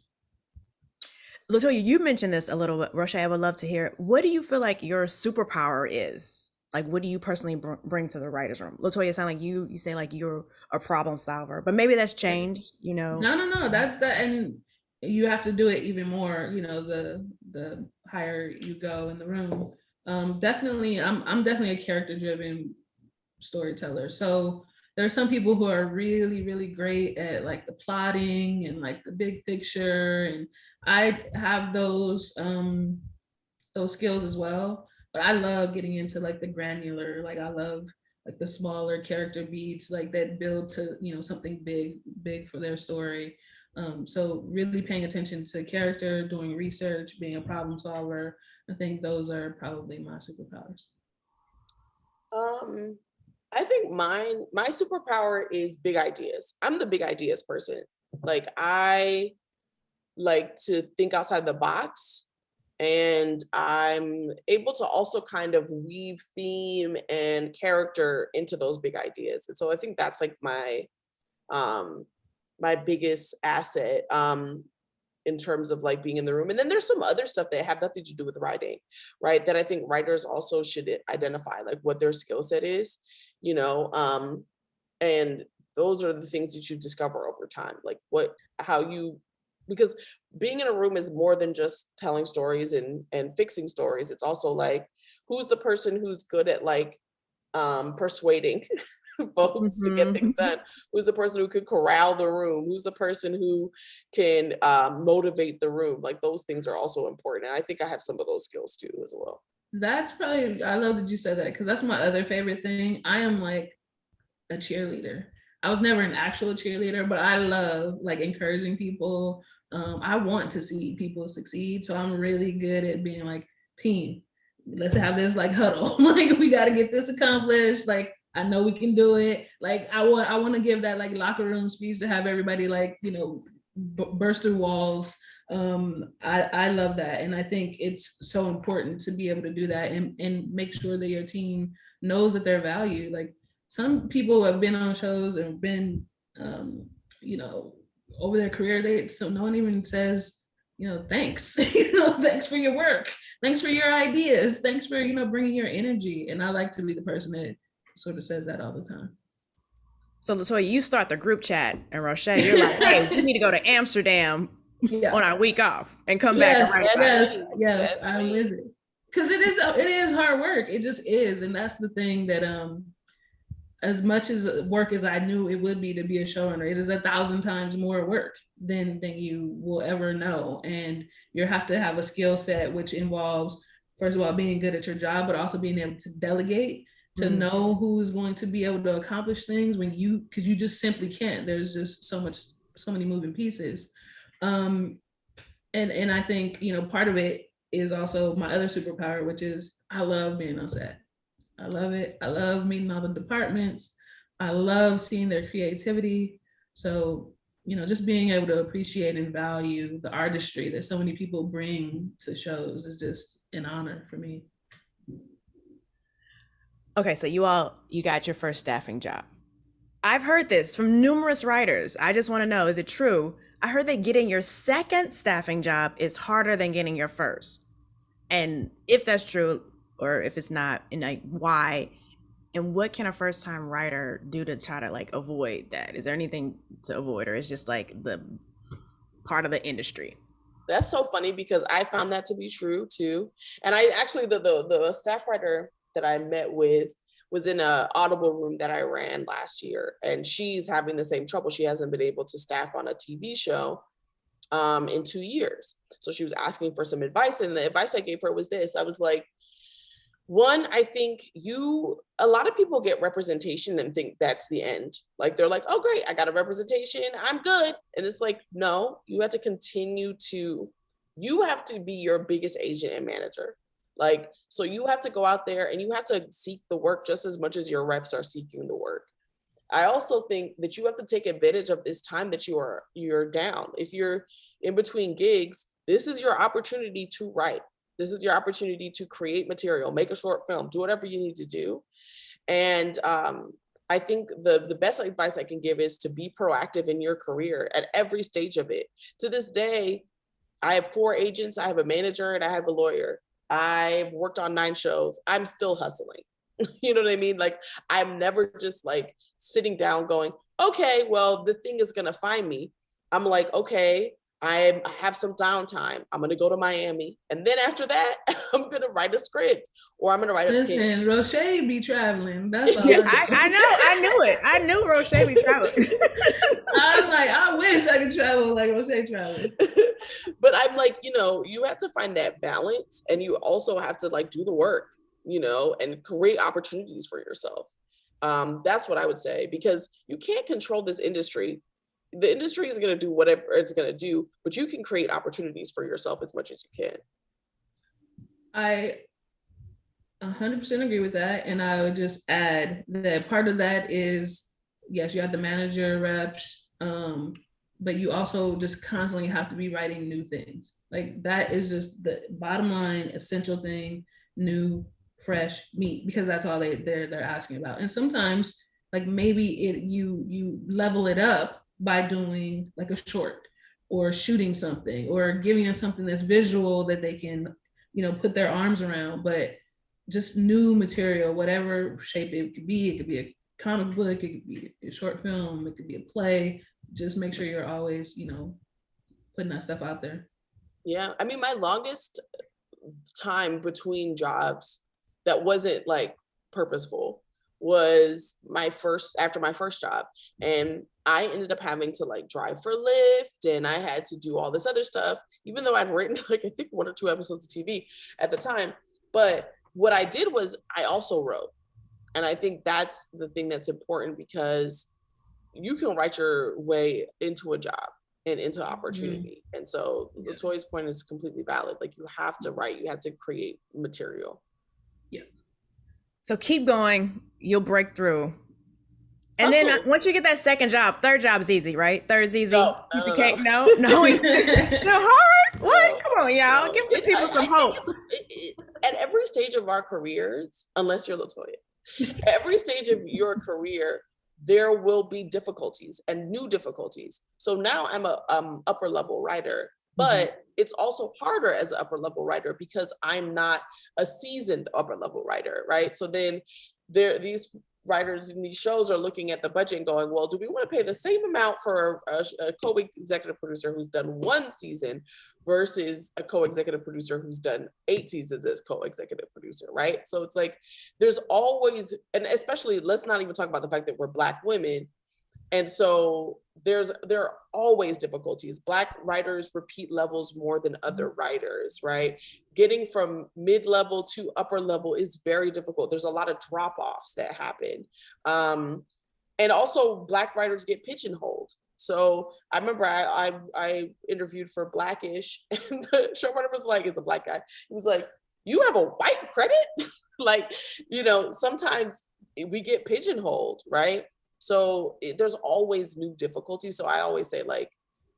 LaToya, you mentioned this a little bit. Rochée, I would love to hear, what do you feel like your superpower is? Like, what do you personally bring to the writer's room? LaToya, sound like you say like you're a problem solver, but maybe that's changed, No, that's that. And you have to do it even more, the higher you go in the room. Definitely, I'm definitely a character-driven storyteller. So there are some people who are really, really great at like the plotting and like the big picture, and I have those skills as well. But I love getting into like the granular. Like, I love like the smaller character beats, like that build to something big for their story. So really paying attention to character, doing research, being a problem solver. I think those are probably my superpowers. I think my superpower is big ideas. I'm the big ideas person. Like I like to think outside the box, and I'm able to also kind of weave theme and character into those big ideas. And so I think that's like um my biggest asset in terms of like being in the room. And then there's some other stuff that have nothing to do with writing, right? That I think writers also should identify, like what their skill set is, you know, and those are the things that you discover over time, like how you, because being in a room is more than just telling stories and fixing stories. It's also like, who's the person who's good at like persuading folks to get things done? Who's the person who could corral the room? Who's the person who can motivate the room? Like those things are also important. And I think I have some of those skills too as well. That's probably, I love that you said that, because that's my other favorite thing. I am like a cheerleader. I was never an actual cheerleader, but I love like encouraging people. I want to see people succeed. So I'm really good at being like, team, let's have this like huddle. Like we got to get this accomplished. Like I know we can do it. Like I want to give that like locker room speech to have everybody like, you know, burst through walls. I love that. And I think it's so important to be able to do that and make sure that your team knows that they're valued. Like some people have been on shows and been, you know, over their career, so no one even says, you know, thanks, you know, thanks for your work. Thanks for your ideas. Thanks for, you know, bringing your energy. And I like to be the person that sort of says that all the time. So LaToya, you start the group chat, and Rochée, you're like, hey, we need to go to Amsterdam on our week off and come back and write. Yes, I'm with it. Because it is hard work. It just is. And that's the thing that as much as work as I knew it would be to be a showrunner, it is 1,000 times more work than you will ever know. And you have to have a skill set which involves, first of all, being good at your job, but also being able to delegate, to know who's going to be able to accomplish things because you just simply can't. There's just so many moving pieces. And I think, you know, part of it is also my other superpower, which is I love being on set. I love it. I love meeting all the departments. I love seeing their creativity. So, you know, just being able to appreciate and value the artistry that so many people bring to shows is just an honor for me. Okay, so you got your first staffing job. I've heard this from numerous writers. I just want to know, is it true? I heard that getting your second staffing job is harder than getting your first. And if that's true, or if it's not, and like why, and what can a first time writer do to try to like avoid that? Is there anything to avoid, or is just like the part of the industry? That's so funny because I found that to be true too. And I actually, the staff writer that I met with was in a Audible room that I ran last year, and she's having the same trouble. She hasn't been able to staff on a TV show in 2 years. So she was asking for some advice, and the advice I gave her was this. I was like, one, I think a lot of people get representation and think that's the end. Like they're like, oh great, I got a representation, I'm good. And it's like, no, you have to you have to be your biggest agent and manager. Like, so you have to go out there and you have to seek the work just as much as your reps are seeking the work. I also think that you have to take advantage of this time that you're down. If you're in between gigs, this is your opportunity to write. This is your opportunity to create material, make a short film, do whatever you need to do. And I think the best advice I can give is to be proactive in your career at every stage of it. To this day, I have 4 agents, I have a manager, and I have a lawyer. I've worked on 9 shows. I'm still hustling. You know what I mean? Like, I'm never just like sitting down going, okay, well, the thing is going to find me. I'm like, okay, I have some downtime. I'm going to go to Miami. And then after that, I'm going to write a script, or I'm going to write a pitch. Listen, Rochée be traveling. That's all. I know. I knew it. I knew Rochée be traveling. I'm like, I wish I could travel like Rochée traveling. But I'm like, you know, you have to find that balance, and you also have to like do the work, you know, and create opportunities for yourself. That's what I would say, because you can't control this industry. The industry is going to do whatever it's going to do, but you can create opportunities for yourself as much as you can. I 100% agree with that. And I would just add that part of that is, yes, you have the manager reps, but you also just constantly have to be writing new things. Like that is just the bottom line, essential thing, new, fresh meat, because that's all they're asking about. And sometimes like maybe you level it up by doing like a short or shooting something or giving them something that's visual that they can, put their arms around. But just new material, whatever shape it could be a comic book, it could be a short film, it could be a play. Just make sure you're always, putting that stuff out there. Yeah, I mean, my longest time between jobs that wasn't like purposeful was after my first job. And I ended up having to like drive for Lyft, and I had to do all this other stuff, even though I'd written like, I think 1 or 2 episodes of TV at the time. But what I did was I also wrote. And I think that's the thing that's important, because you can write your way into a job and into opportunity. Mm-hmm. And so LaToya's point is completely valid. Like you have to write, you have to create material. Yeah. So keep going, you'll break through. And then once you get that second job, third job's easy, right? Third's easy. No. It's still hard. What? Come on, y'all. Give the people some hope. At every stage of our careers, unless you're LaToya, every stage of your career, there will be difficulties and new difficulties. So now I'm a upper level writer, but it's also harder as an upper level writer because I'm not a seasoned upper level writer, right? So then these writers in these shows are looking at the budget and going, well, do we want to pay the same amount for a co-executive producer who's done 1 season versus a co-executive producer who's done 8 seasons as co-executive producer, right? So it's like, there's always, and especially, let's not even talk about the fact that we're Black women. And so there are always difficulties. Black writers repeat levels more than other writers, right? Getting from mid-level to upper level is very difficult. There's a lot of drop-offs that happen. And also Black writers get pigeonholed. So I remember I interviewed for Blackish, and the showrunner was like, it's a Black guy. He was like, you have a white credit? Like, sometimes we get pigeonholed, right? So there's always new difficulties. So I always say, like,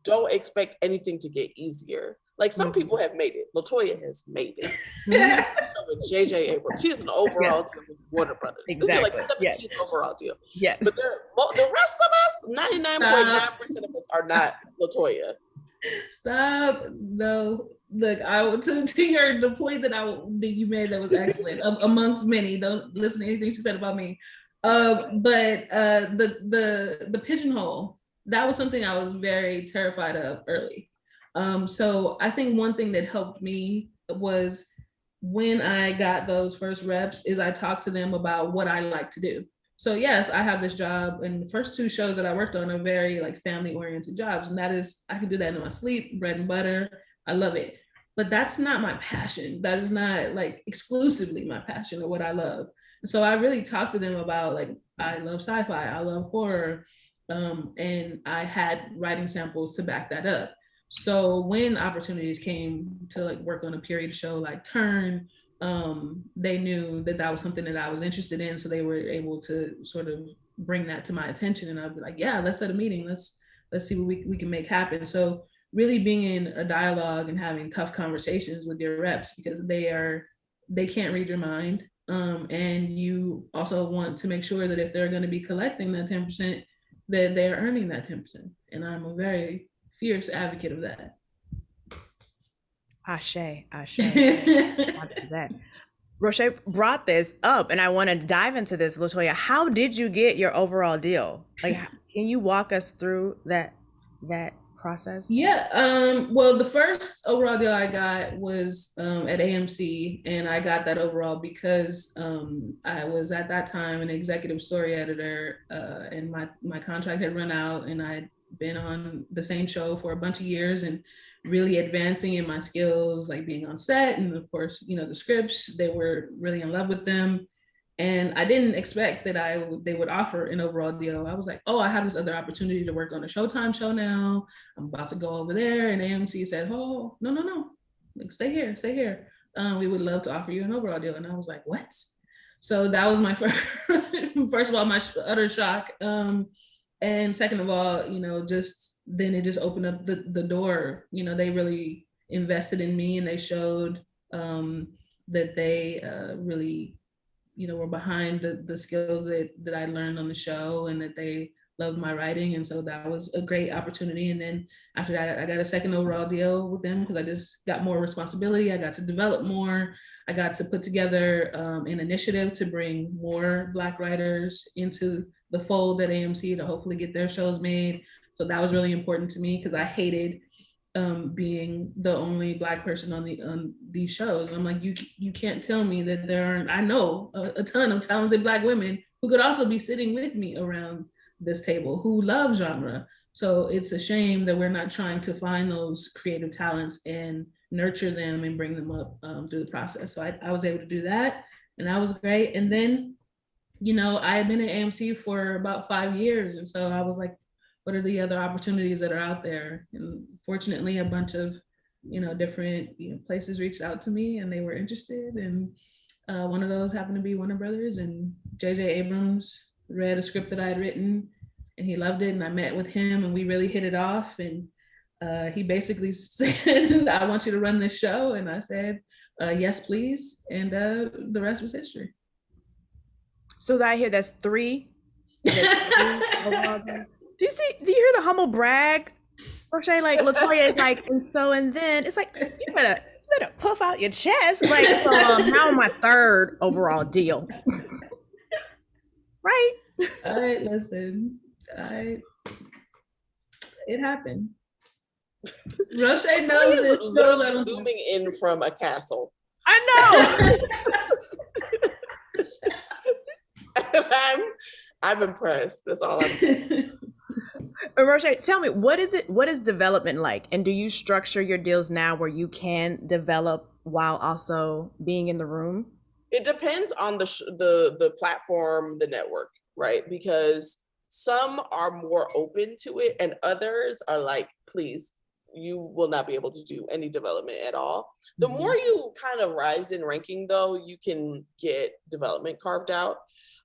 don't expect anything to get easier. Like some people have made it. LaToya has made it. With J.J. Abrams, she has an overall deal with Warner Brothers. Exactly. This is like 17th overall deal. Yes. But the rest of us, 99.9% of us are not LaToya. Stop. No. Look, the point that you made that was excellent amongst many. Don't listen to anything she said about me. But the pigeonhole, that was something I was very terrified of early. So I think one thing that helped me was when I got those first reps is I talked to them about what I like to do. So yes, I have this job, and the first 2 shows that I worked on are very like family oriented jobs. And that is, I can do that in my sleep, bread and butter. I love it. But that's not my passion. That is not like exclusively my passion or what I love. So I really talked to them about, like, I love sci-fi, I love horror, and I had writing samples to back that up. So when opportunities came to like work on a period show like Turn, they knew that was something that I was interested in. So they were able to sort of bring that to my attention, and I'd be like, yeah, let's set a meeting. Let's see what we can make happen. So really being in a dialogue and having tough conversations with your reps, because they can't read your mind. And you also want to make sure that if they're going to be collecting that 10%, that they're earning that 10%. And I'm a very fierce advocate of that. Ashe. That. Rochée brought this up, and I want to dive into this. LaToya, how did you get your overall deal? Like, can you walk us through that process? Yeah. Well, the first overall deal I got was at AMC, and I got that overall because I was at that time an executive story editor, and my contract had run out, and I'd been on the same show for a bunch of years and really advancing in my skills, like being on set, and of course, the scripts, they were really in love with them. And I didn't expect that they would offer an overall deal. I was like, oh, I have this other opportunity to work on a Showtime show now. I'm about to go over there. And AMC said, oh, no. Like, stay here. we would love to offer you an overall deal. And I was like, what? So that was my first of all, my utter shock. And second of all, just then it just opened up the door. They really invested in me, and they showed that they really, were behind the skills that I learned on the show, and that they loved my writing. And so that was a great opportunity. And then after that, I got a second overall deal with them because I just got more responsibility. I got to develop more. I got to put together an initiative to bring more Black writers into the fold at AMC to hopefully get their shows made. So that was really important to me because I hated being the only Black person on these shows. I'm like, you can't tell me that there aren't. I know a ton of talented Black women who could also be sitting with me around this table who love genre. So it's a shame that we're not trying to find those creative talents and nurture them and bring them up through the process. So I was able to do that, and that was great. And then, I had been at AMC for about 5 years. And so I was like, what are the other opportunities that are out there? And fortunately, a bunch of, different places reached out to me and they were interested. And one of those happened to be Warner Brothers, and J.J. Abrams read a script that I had written and he loved it. And I met with him and we really hit it off. And he basically said, I want you to run this show. And I said, yes, please. And the rest was history. So that I hear that's three. Do you hear the humble brag? Rochée, like LaToya is like, and then it's like, you better puff out your chest. Like, so now my third overall deal. Right? All right, listen. It happened. Rochée knows this. Literally zooming in from a castle. I know. I'm impressed. That's all I'm saying. Rochée, tell me, what is development like? And do you structure your deals now where you can develop while also being in the room? It depends on the platform, the network, right? Because some are more open to it and others are like, please, you will not be able to do any development at all. The more you kind of rise in ranking though, you can get development carved out.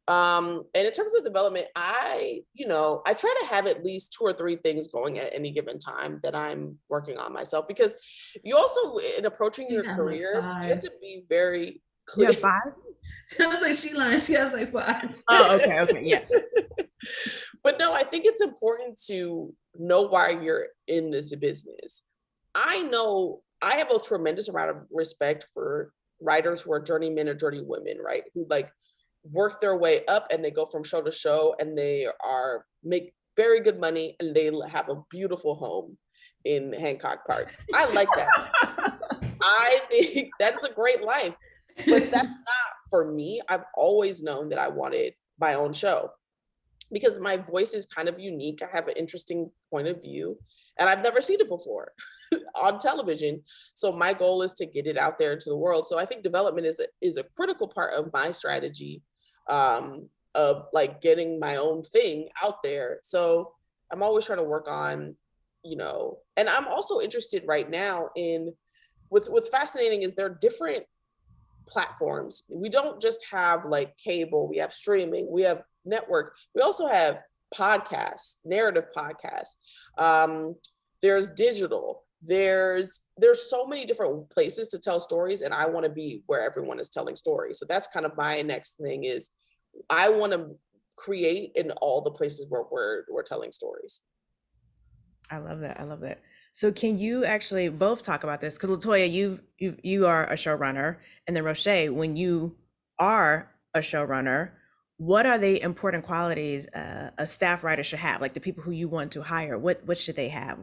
And in terms of development, I try to have at least 2 or 3 things going at any given time that I'm working on myself, because you also, in approaching your career, you have to be very clear. You have 5? I was like, she lying. She has like 5. Oh, okay, yes. But no, I think it's important to know why you're in this business. I know I have a tremendous amount of respect for writers who are journeymen or journeywomen, right? Who like work their way up and they go from show to show and they make very good money and they have a beautiful home in Hancock Park. I like that. I think that's a great life, but that's not for me. I've always known that I wanted my own show because my voice is kind of unique. I have an interesting point of view and I've never seen it before on television. So my goal is to get it out there into the world. So I think development is a critical part of my strategy of like getting my own thing out there. So I'm always trying to work on, and I'm also interested right now in what's fascinating is there are different platforms. We don't just have like cable, we have streaming, we have network, we also have podcasts, narrative podcasts. There's digital, there's so many different places to tell stories, and I want to be where everyone is telling stories. So that's kind of my next thing is I want to create in all the places where we're telling stories. I love that. So can you actually both talk about this? Because LaToya, you are a showrunner, and then Rochée, when you are a showrunner, what are the important qualities a staff writer should have? Like the people who you want to hire, what should they have?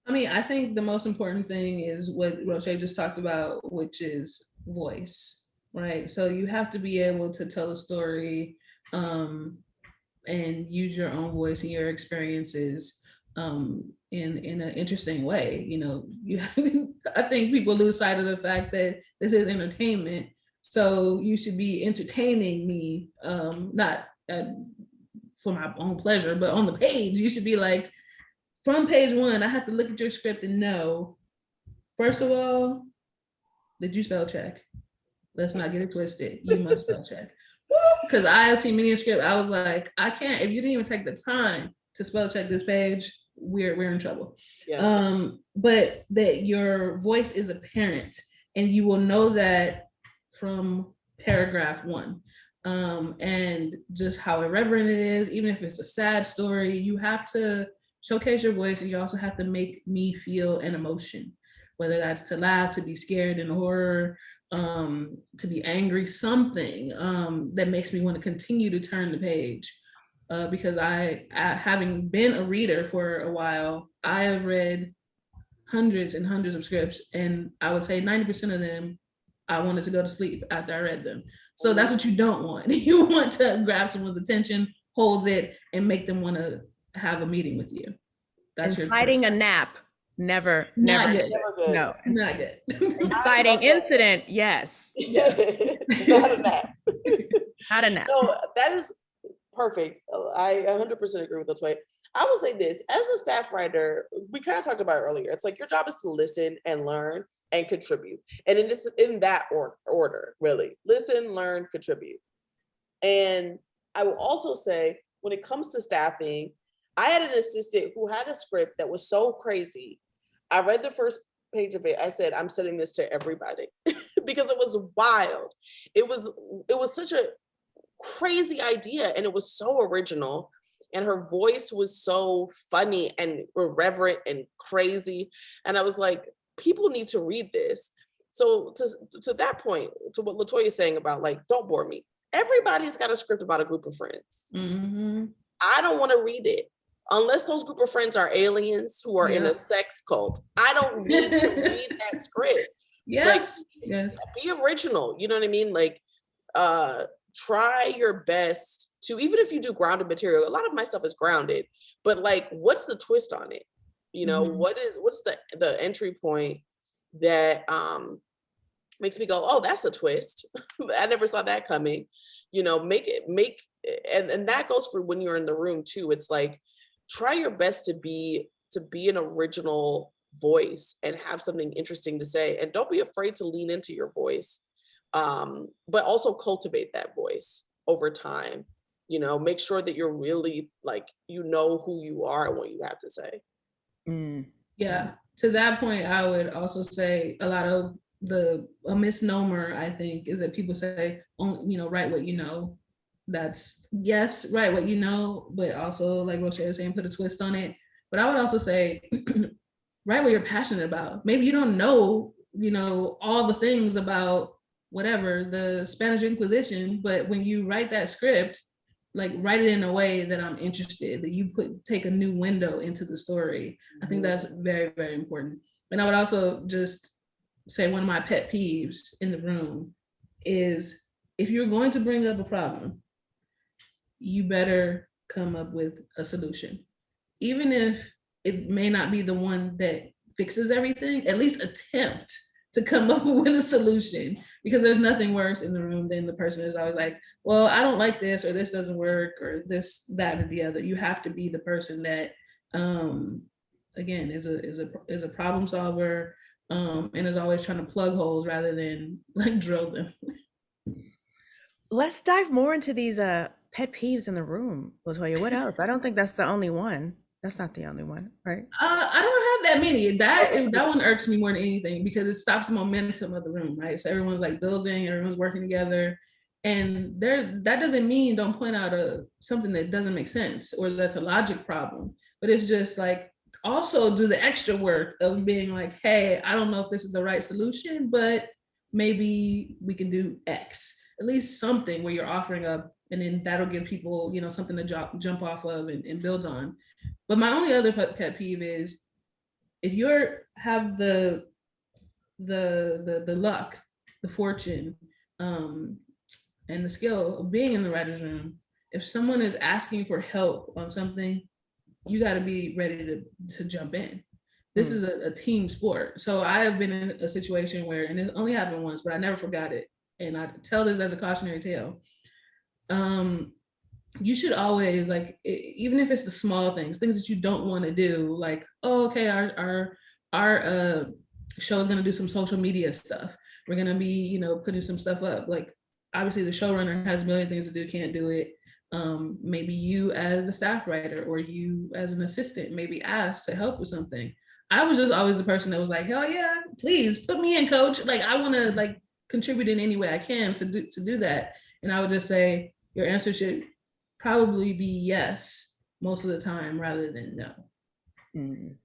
I think the most important thing is what Rochée just talked about, which is voice, right? So you have to be able to tell a story and use your own voice and your experiences in an interesting way. I think people lose sight of the fact that this is entertainment. So you should be entertaining me, not for my own pleasure, but on the page, you should be like, from page 1, I have to look at your script and know, first of all, did you spell check? Let's not get it twisted. You must spell check. Because I have seen many a script. I was like, I can't, if you didn't even take the time to spell check this page, we're in trouble. Yeah. But that your voice is apparent, and you will know that from paragraph 1. And just how irreverent it is, even if it's a sad story, you have to showcase your voice, and you also have to make me feel an emotion, whether that's to laugh, to be scared in horror, to be angry, something that makes me want to continue to turn the page. Because I, having been a reader for a while, I have read hundreds and hundreds of scripts, and I would say 90% of them, I wanted to go to sleep after I read them. So that's what you don't want. You want to grab someone's attention, hold it, and make them want to have a meeting with you. That's inciting a nap. Never, not never, good. Never good. no. Not good. Inciting incident, yes. Not a nap. Not a nap. No, that is perfect. I 100% agree with LaToya. I will say this, as a staff writer, we kind of talked about it earlier. It's like your job is to listen and learn and contribute. And it's in that order, really. Listen, learn, contribute. And I will also say, when it comes to staffing, I had an assistant who had a script that was so crazy. I read the first page of it. I said, I'm sending this to everybody because it was wild. It was such a crazy idea, and it was so original, and her voice was so funny and irreverent and crazy. And I was like, people need to read this. So to that point, to what LaToya is saying about like, don't bore me. Everybody's got a script about a group of friends. Mm-hmm. I don't want to read it unless those group of friends are aliens who are in a sex cult. I don't need to read that script. Yes. Like, yes. Be original. You know what I mean? Like, try your best to, even if you do grounded material, a lot of my stuff is grounded, but like, what's the twist on it? You know, what's the entry point that makes me go, oh, that's a twist. I never saw that coming. You know, and that goes for when you're in the room too. It's like, try your best to be an original voice and have something interesting to say, and don't be afraid to lean into your voice. But also cultivate that voice over time. You know, make sure that you're really like, you know who you are and what you have to say. Yeah, to that point, I would also say a lot of a misnomer, I think, is that people say, oh, you know, write what you know. That's, yes, write what you know, but also, like Rochée was saying, put a twist on it. But I would also say, write what you're passionate about. Maybe you don't know, you know, all the things about whatever, the Spanish Inquisition, but when you write that script, like, write it in a way that I'm interested, that you take a new window into the story. I think that's very, very important. And I would also just say, one of my pet peeves in the room is, if you're going to bring up a problem, you better come up with a solution. Even if it may not be the one that fixes everything, at least attempt to come up with a solution, because there's nothing worse in the room than the person who's always like, well, I don't like this, or this doesn't work, or this, that, or the other. You have to be the person that, again, is a problem solver, and is always trying to plug holes rather than like drill them. Let's dive more into these pet peeves in the room, LaToya. What else? I don't think that's the only one. That's not the only one, right? I don't have that many. That one irks me more than anything, because it stops the momentum of the room, right? So everyone's like building, everyone's working together, and that doesn't mean don't point out something that doesn't make sense or that's a logic problem, but it's just like, also do the extra work of being like, hey, I don't know if this is the right solution, but maybe we can do X. At least something where you're offering up, and then that'll give people, you know, something to jump off of and build on. But my only other pet peeve is, if you have the luck, the fortune, and the skill of being in the writer's room, if someone is asking for help on something, you got to be ready to jump in. This is a team sport. So I have been in a situation where, and it only happened once, but I never forgot it. And I tell this as a cautionary tale. You should always, like, even if it's the small things that you don't want to do, like, oh, okay, our show is going to do some social media stuff. We're going to be, you know, putting some stuff up. Like, obviously the showrunner has a million things to do, can't do it. Maybe you as the staff writer or you as an assistant may be asked to help with something. I was just always the person that was like, hell yeah, please put me in, coach. Like, I want to like contribute in any way I can to do that. And I would just say your answer should probably be yes most of the time rather than no. Mm.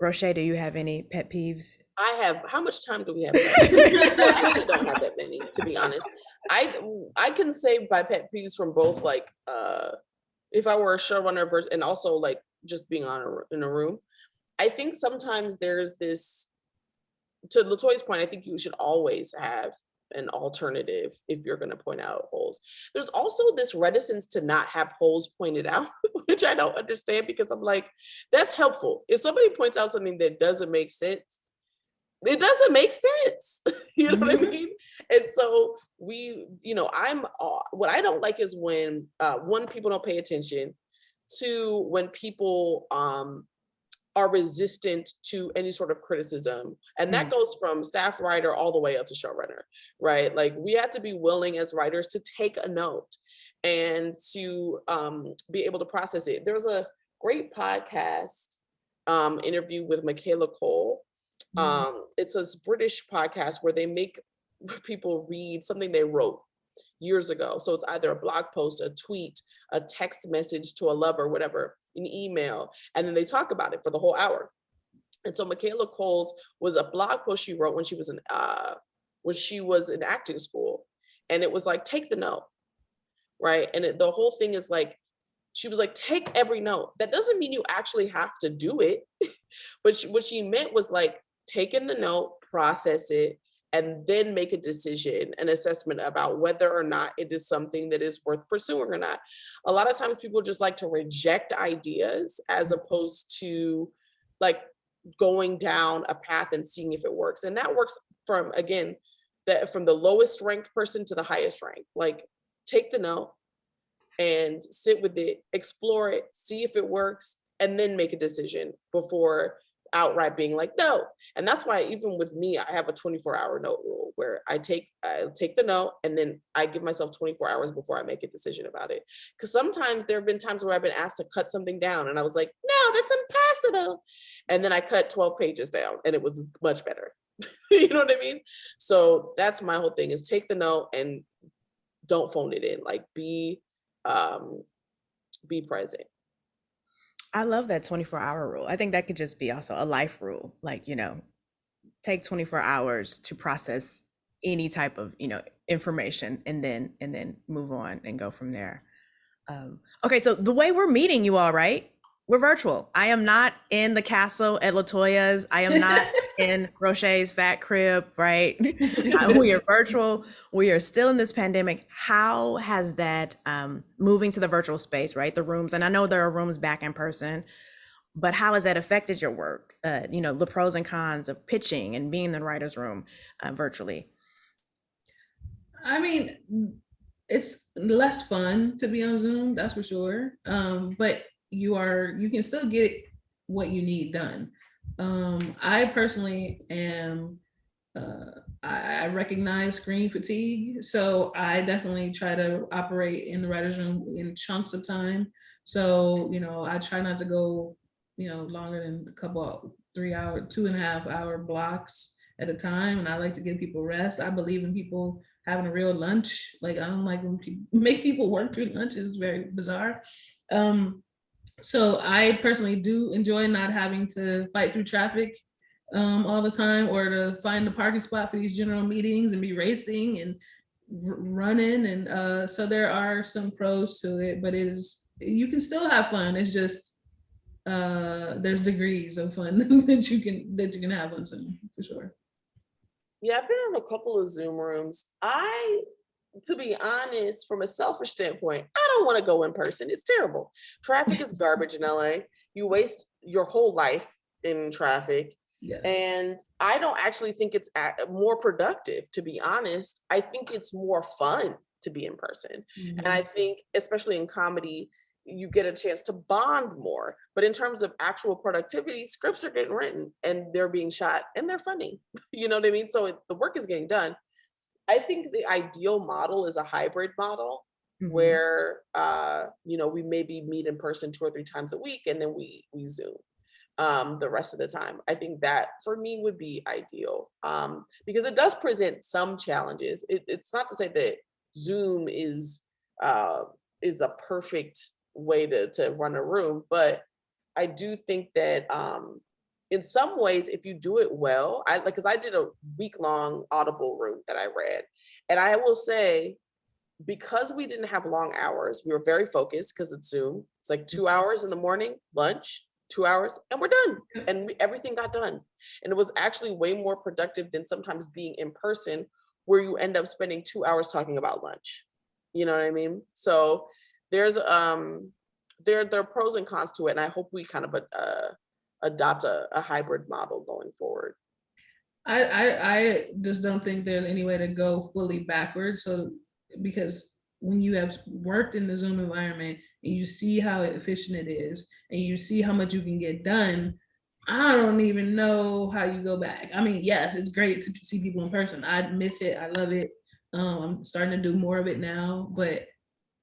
Rochée, do you have any pet peeves? I have, how much time do we have? I actually don't have that many, to be honest. I can say by pet peeves from both, like, if I were a showrunner versus, and also like just being in a room. I think sometimes there's this, to LaToya's point, I think you should always have an alternative if you're going to point out holes. There's also this reticence to not have holes pointed out, which I don't understand, because I'm like, that's helpful. If somebody points out something that doesn't make sense, it doesn't make sense. You know what I mean? And so we, you know, what I don't like is when, one, people don't pay attention. Two, when people are resistant to any sort of criticism. And that goes from staff writer all the way up to showrunner, right? Like, we have to be willing as writers to take a note and to be able to process it. There was a great podcast interview with Michaela Cole. It's a British podcast where they make people read something they wrote years ago. So it's either a blog post, a tweet, a text message to a lover, whatever, an email, and then they talk about it for the whole hour. And so Michaela Cole's was a blog post she wrote when she was in acting school, and it was like, take the note, right? And the whole thing is like, she was like, take every note. That doesn't mean you actually have to do it, but what she meant was like, take in the note, process it, and then make a decision, an assessment about whether or not it is something that is worth pursuing or not. A lot of times people just like to reject ideas as opposed to like going down a path and seeing if it works. And that works from, again, from the lowest ranked person to the highest ranked. Like, take the note and sit with it, explore it, see if it works, and then make a decision before outright being like, no. And that's why even with me, I have a 24-hour note rule where I take the note and then I give myself 24 hours before I make a decision about it. Because sometimes there have been times where I've been asked to cut something down and I was like, no, that's impossible. And then I cut 12 pages down and it was much better. You know what I mean? So that's my whole thing, is take the note and don't phone it in. Like, be present. I love that 24-hour rule. I think that could just be also a life rule. Like, you know, take 24 hours to process any type of, you know, information and then move on and go from there. Okay, so the way we're meeting you all, right? We're virtual. I am not in the castle at LaToya's. I am not in Rochée's fat crib, right? We are virtual. We are still in this pandemic. How has that moving to the virtual space, right? The rooms, and I know there are rooms back in person, but how has that affected your work? You know, the pros and cons of pitching and being in the writer's room virtually. I mean, it's less fun to be on Zoom, that's for sure. But you can still get what you need done. I personally am, I recognize screen fatigue. So I definitely try to operate in the writer's room in chunks of time. So, you know, I try not to go, you know, longer than a couple, 3 hour, 2.5 hour blocks at a time. And I like to give people rest. I believe in people having a real lunch. Like, I don't like when people make people work through lunch. It's very bizarre. So I personally do enjoy not having to fight through traffic all the time, or to find the parking spot for these general meetings and be racing and running. And so there are some pros to it, but you can still have fun. It's just there's degrees of fun that you can have on Zoom, for sure. Yeah, I've been on a couple of Zoom rooms. To be honest, from a selfish standpoint, I don't want to go in person. It's terrible. Traffic is garbage in LA. You waste your whole life in traffic. Yeah. And I don't actually think it's more productive, to be honest. I think it's more fun to be in person. Mm-hmm. And I think, especially in comedy, you get a chance to bond more. But in terms of actual productivity, scripts are getting written and they're being shot and they're funny. You know what I mean? So the work is getting done. I think the ideal model is a hybrid model where we maybe meet in person 2 or 3 times a week and then we Zoom the rest of the time. I think that for me would be ideal because it does present some challenges. It's not to say that Zoom is a perfect way to run a room, but I do think that in some ways, if you do it well, because I did a week-long Audible room that I read, and I will say, because we didn't have long hours, we were very focused because it's Zoom. It's like 2 hours in the morning, lunch, 2 hours, and we're done. And everything got done. And it was actually way more productive than sometimes being in person, where you end up spending 2 hours talking about lunch. You know what I mean? So there's there are pros and cons to it, and I hope we kind of adopt a hybrid model going forward. I just don't think there's any way to go fully backwards. So because when you have worked in the Zoom environment and you see how efficient it is and you see how much you can get done, I don't even know how you go back. I mean, yes, it's great to see people in person. I miss it. I love it. I'm starting to do more of it now, but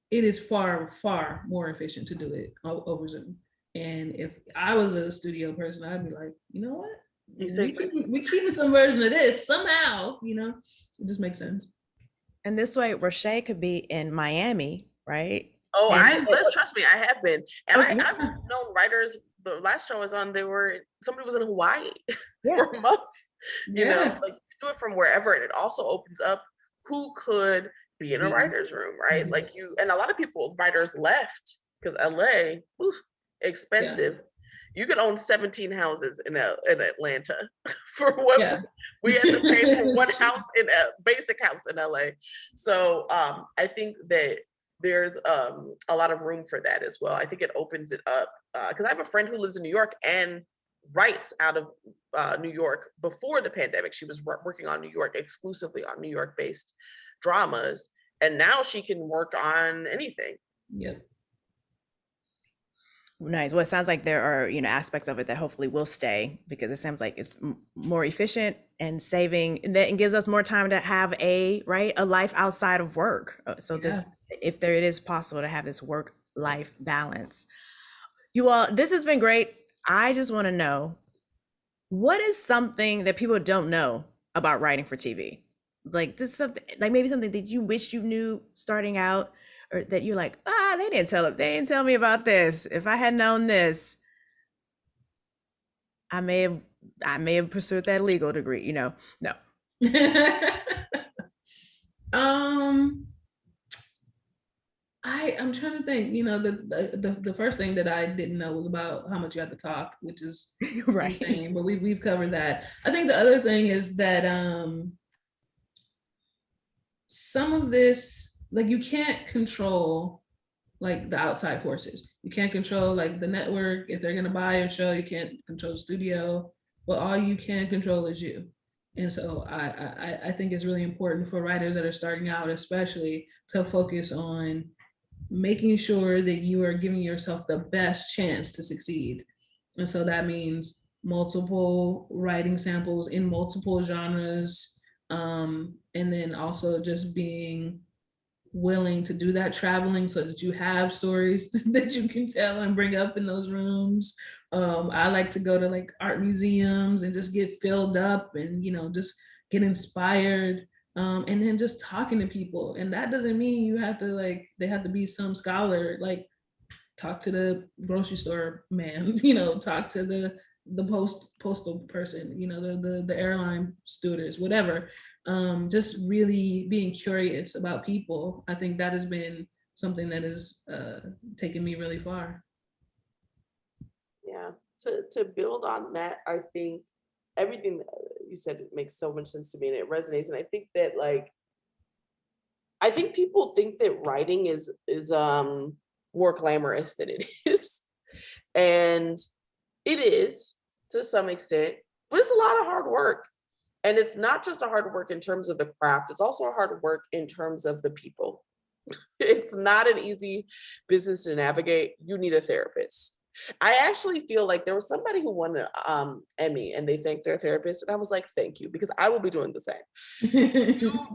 it is far, far more efficient to do it over Zoom. And if I was a studio person, I'd be like, you know what? We keeping some version of this somehow, it just makes sense. And this way, Rochée could be in Miami, right? Oh, trust me, I have been. And I've known writers, the last show I was on, somebody was in Hawaii for a month. You know, like you do it from wherever, and it also opens up who could be in a writer's room, right? Like and a lot of writers left because LA, expensive. You could own 17 houses in Atlanta for what we had to pay for one house in a basic house in LA. So I think that there's a lot of room for that as well. I think it opens it up because I have a friend who lives in New York and writes out of New York. Before the pandemic, she was working on New York, exclusively on New York based dramas, and now she can work on anything. Yep. Nice. Well, it sounds like there are, aspects of it that hopefully will stay, because it sounds like it's more efficient and saving, and that gives us more time to have a life outside of work. So if it is possible to have this work-life balance. You all, this has been great. I just want to know, what is something that people don't know about writing for TV? Like this something, like maybe something that you wish you knew starting out, or that you're like, they didn't tell me about this. If I had known this, I may have pursued that legal degree, No. I'm trying to think, the first thing that I didn't know was about how much you have to talk, which is right. insane, but we've covered that. I think the other thing is that some of this, like, you can't control like the outside forces. You can't control like the network. If they're going to buy your show, you can't control the studio. Well, all you can control is you. And so I think it's really important for writers that are starting out, especially, to focus on making sure that you are giving yourself the best chance to succeed. And so that means multiple writing samples in multiple genres, and then also just being willing to do that traveling so that you have stories that you can tell and bring up in those rooms. I like to go to like art museums and just get filled up and just get inspired, and then just talking to people. And that doesn't mean you have to they have to be some scholar. Like, talk to the grocery store man, talk to the postal person, the airline stewardess, whatever. Just really being curious about people. I think that has been something that has taken me really far. Yeah, to build on that, I think everything that you said makes so much sense to me, and it resonates. And I think that I think people think that writing is more glamorous than it is, and it is to some extent, but it's a lot of hard work. And it's not just a hard work in terms of the craft, it's also a hard work in terms of the people. It's not an easy business to navigate. You need a therapist. I actually feel like there was somebody who won an Emmy and they thanked their therapist, and I was like, thank you, because I will be doing the same.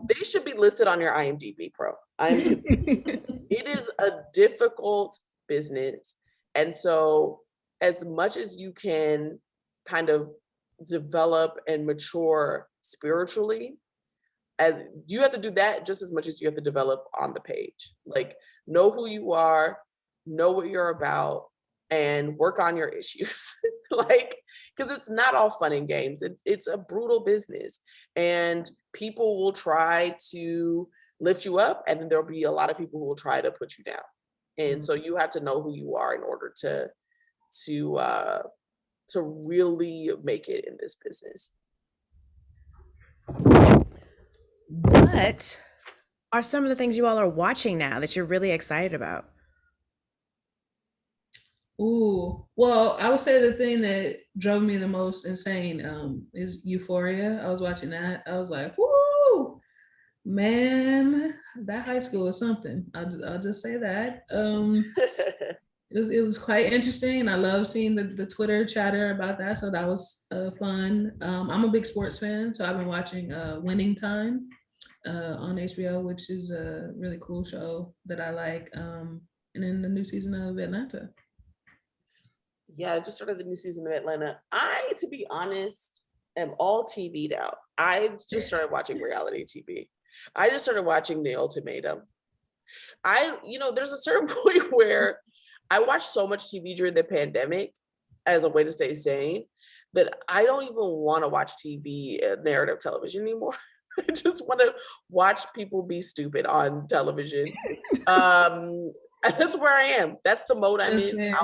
They should be listed on your IMDb, Pro. It is a difficult business. And so as much as you can kind of develop and mature spiritually, as you have to do that just as much as you have to develop on the page. Like, know who you are, know what you're about, and work on your issues. Like, because it's not all fun and games. It's a brutal business, and people will try to lift you up, and then there'll be a lot of people who will try to put you down. And so you have to know who you are in order to really make it in this business. What are some of the things you all are watching now that you're really excited about? Ooh, well, I would say the thing that drove me the most insane is Euphoria. I was watching that. I was like, whoo, man, that high school is something. I'll just say that. It was quite interesting. I love seeing the Twitter chatter about that. So that was fun. I'm a big sports fan, so I've been watching Winning Time on HBO, which is a really cool show that I like. And then the new season of Atlanta. Yeah, I just started the new season of Atlanta. To be honest, am all TV'd out. I just started watching reality TV. I just started watching The Ultimatum. There's a certain point where I watched so much TV during the pandemic as a way to stay sane that I don't even want to watch TV, narrative television anymore. I just want to watch people be stupid on television. That's where I am. That's the mode I'm in.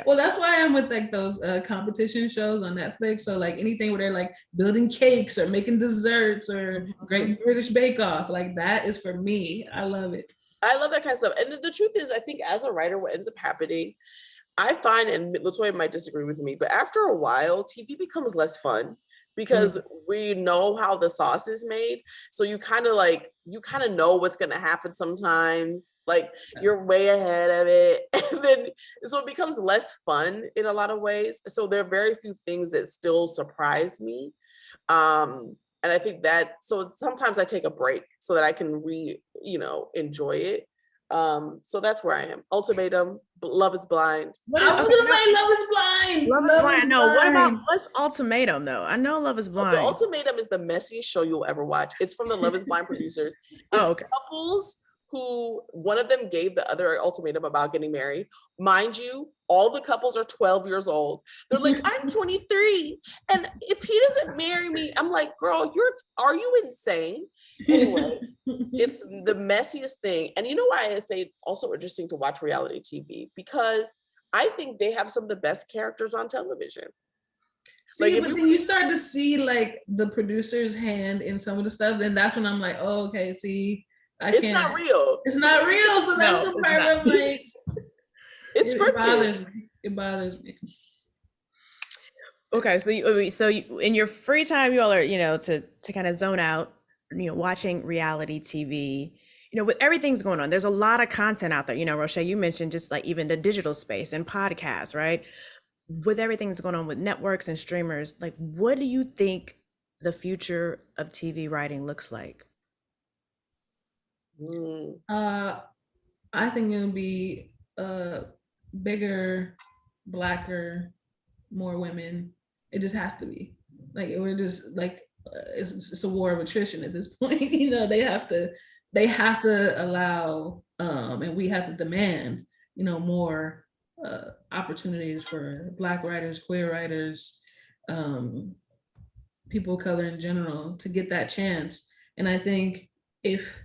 Well, that's why I'm with like those competition shows on Netflix. So like anything where they're like building cakes or making desserts or Great British Bake Off, like that is for me. I love it. I love that kind of stuff. And the truth is, I think as a writer, what ends up happening, I find, and LaToya might disagree with me, but after a while, TV becomes less fun because we know how the sauce is made. So you kind of know what's going to happen sometimes. Like you're way ahead of it. And then, so it becomes less fun in a lot of ways. So there are very few things that still surprise me. And I think that, so sometimes I take a break so that I can enjoy it. So that's where I am. Ultimatum, Love is Blind. I was gonna say Love is Blind. Love is Blind. No, what about, what's Ultimatum though? I know Love is Blind. The Ultimatum is the messiest show you'll ever watch. It's from the Love is Blind producers. It's couples who, one of them gave the other ultimatum about getting married. Mind you, all the couples are 12 years old. They're like, I'm 23. And if he doesn't marry me, I'm like, girl, are you insane? Anyway, it's the messiest thing. And you know why I say it's also interesting to watch reality TV? Because I think they have some of the best characters on television. See, like, but then you start to see like the producer's hand in some of the stuff, and that's when I'm like, oh, okay, see, it's not real. It's not real. So that's the part of like, it's scripted. It bothers me. Okay, so you, in your free time, you all are, to kind of zone out, watching reality TV, with everything's going on. There's a lot of content out there. Rochée, you mentioned just like even the digital space and podcasts, right? With everything that's going on with networks and streamers, like, what do you think the future of TV writing looks like? I think it'll be bigger, Blacker, more women. It just has to be. Like, we're just like, it's a war of attrition at this point. They have to allow, and we have to demand, more opportunities for Black writers, queer writers, people of color in general to get that chance. And I think if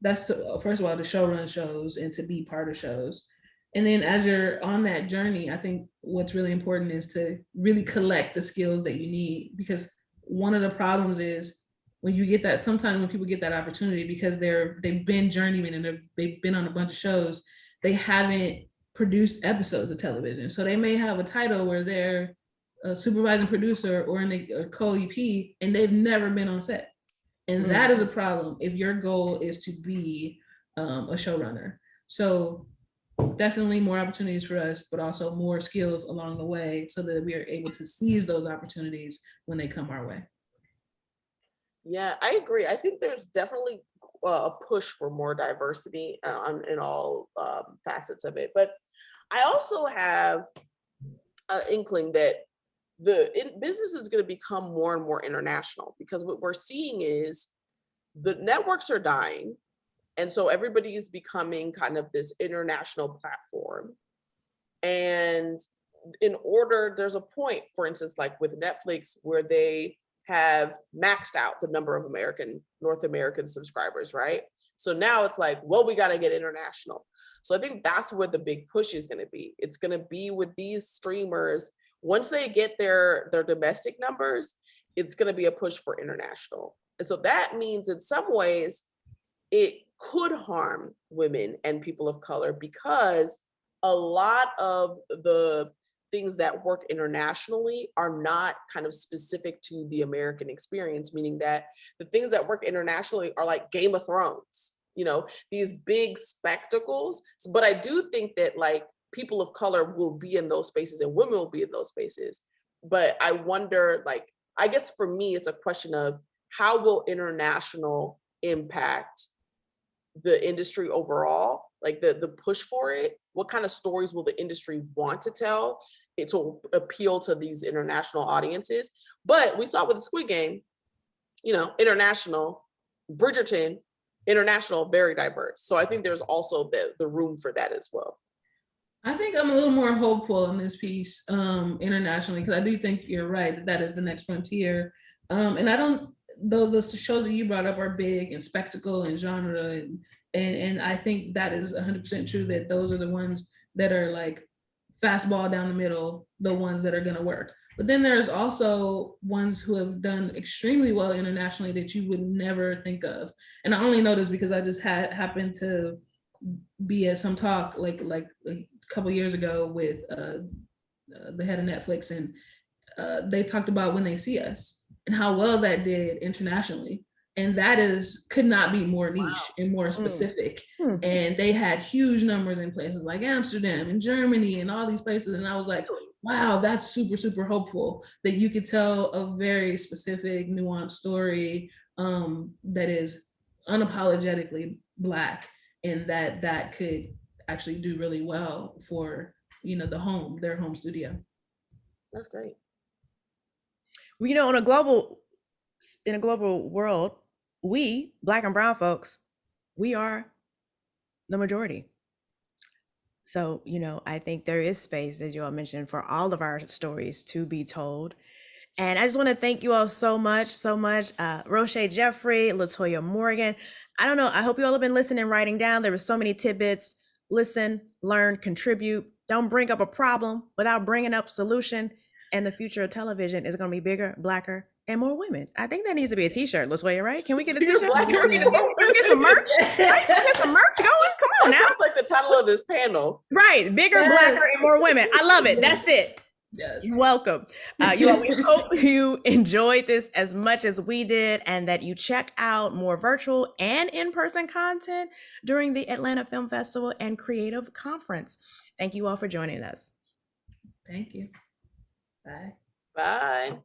that's first of all, to showrun shows and to be part of shows. And then as you're on that journey, I think what's really important is to really collect the skills that you need, because one of the problems is when you get that, sometimes when people get that opportunity, because they've been journeymen and they've been on a bunch of shows, they haven't produced episodes of television. So they may have a title where they're a supervising producer or in a co-EP, and they've never been on set. And that is a problem if your goal is to be a showrunner. So definitely more opportunities for us, but also more skills along the way so that we are able to seize those opportunities when they come our way. Yeah, I agree. I think there's definitely a push for more diversity in all facets of it. But I also have an inkling that business is going to become more and more international, because what we're seeing is the networks are dying. And so everybody is becoming kind of this international platform. And there's a point, for instance, like with Netflix, where they have maxed out the number of North American subscribers, right? So now it's like, well, we got to get international. So I think that's where the big push is going to be. It's going to be with these streamers. Once they get their domestic numbers, it's going to be a push for international. And so that means in some ways it could harm women and people of color, because a lot of the things that work internationally are not kind of specific to the American experience, meaning that the things that work internationally are like Game of Thrones, these big spectacles. But I do think that like people of color will be in those spaces and women will be in those spaces. But I wonder, like, I guess for me, it's a question of how will international impact the industry overall, like the push for it. What kind of stories will the industry want to tell it to appeal to these international audiences? But we saw with the Squid Game, international, Bridgerton, international, very diverse. So I think there's also the room for that as well. I think I'm a little more hopeful in this piece internationally, because I do think you're right, that is the next frontier. And I don't, though the shows that you brought up are big and spectacle and genre, and I think that is 100% true, that those are the ones that are like fastball down the middle, the ones that are going to work. But then there's also ones who have done extremely well internationally that you would never think of. And I only know this because I just happened to be at some talk like a couple years ago with the head of Netflix, and they talked about When They See Us and how well that did internationally. And that could not be more niche and more specific. And they had huge numbers in places like Amsterdam and Germany and all these places. And I was like, wow, that's super, super hopeful that you could tell a very specific, nuanced story that is unapologetically Black, and that could actually do really well for their home studio. That's great. Well, in a global world, we Black and brown folks, we are the majority. So, I think there is space, as you all mentioned, for all of our stories to be told. And I just want to thank you all so much. Rochée Jeffrey, LaToya Morgan. I don't know. I hope you all have been listening, writing down. There were so many tidbits. Listen, learn, contribute. Don't bring up a problem without bringing up solution. And the future of television is going to be bigger, Blacker, and more women. I think that needs to be a t-shirt, LaToya, right? Can we get a t-shirt? Can we get some merch? Right? Can we get some merch going? Come on now. Sounds like the title of this panel. Right. Bigger, Blacker, and more women. I love it. That's it. Yes. You're welcome. You all, we hope you enjoyed this as much as we did, and that you check out more virtual and in-person content during the Atlanta Film Festival and Creative Conference. Thank you all for joining us. Thank you. Bye. Bye.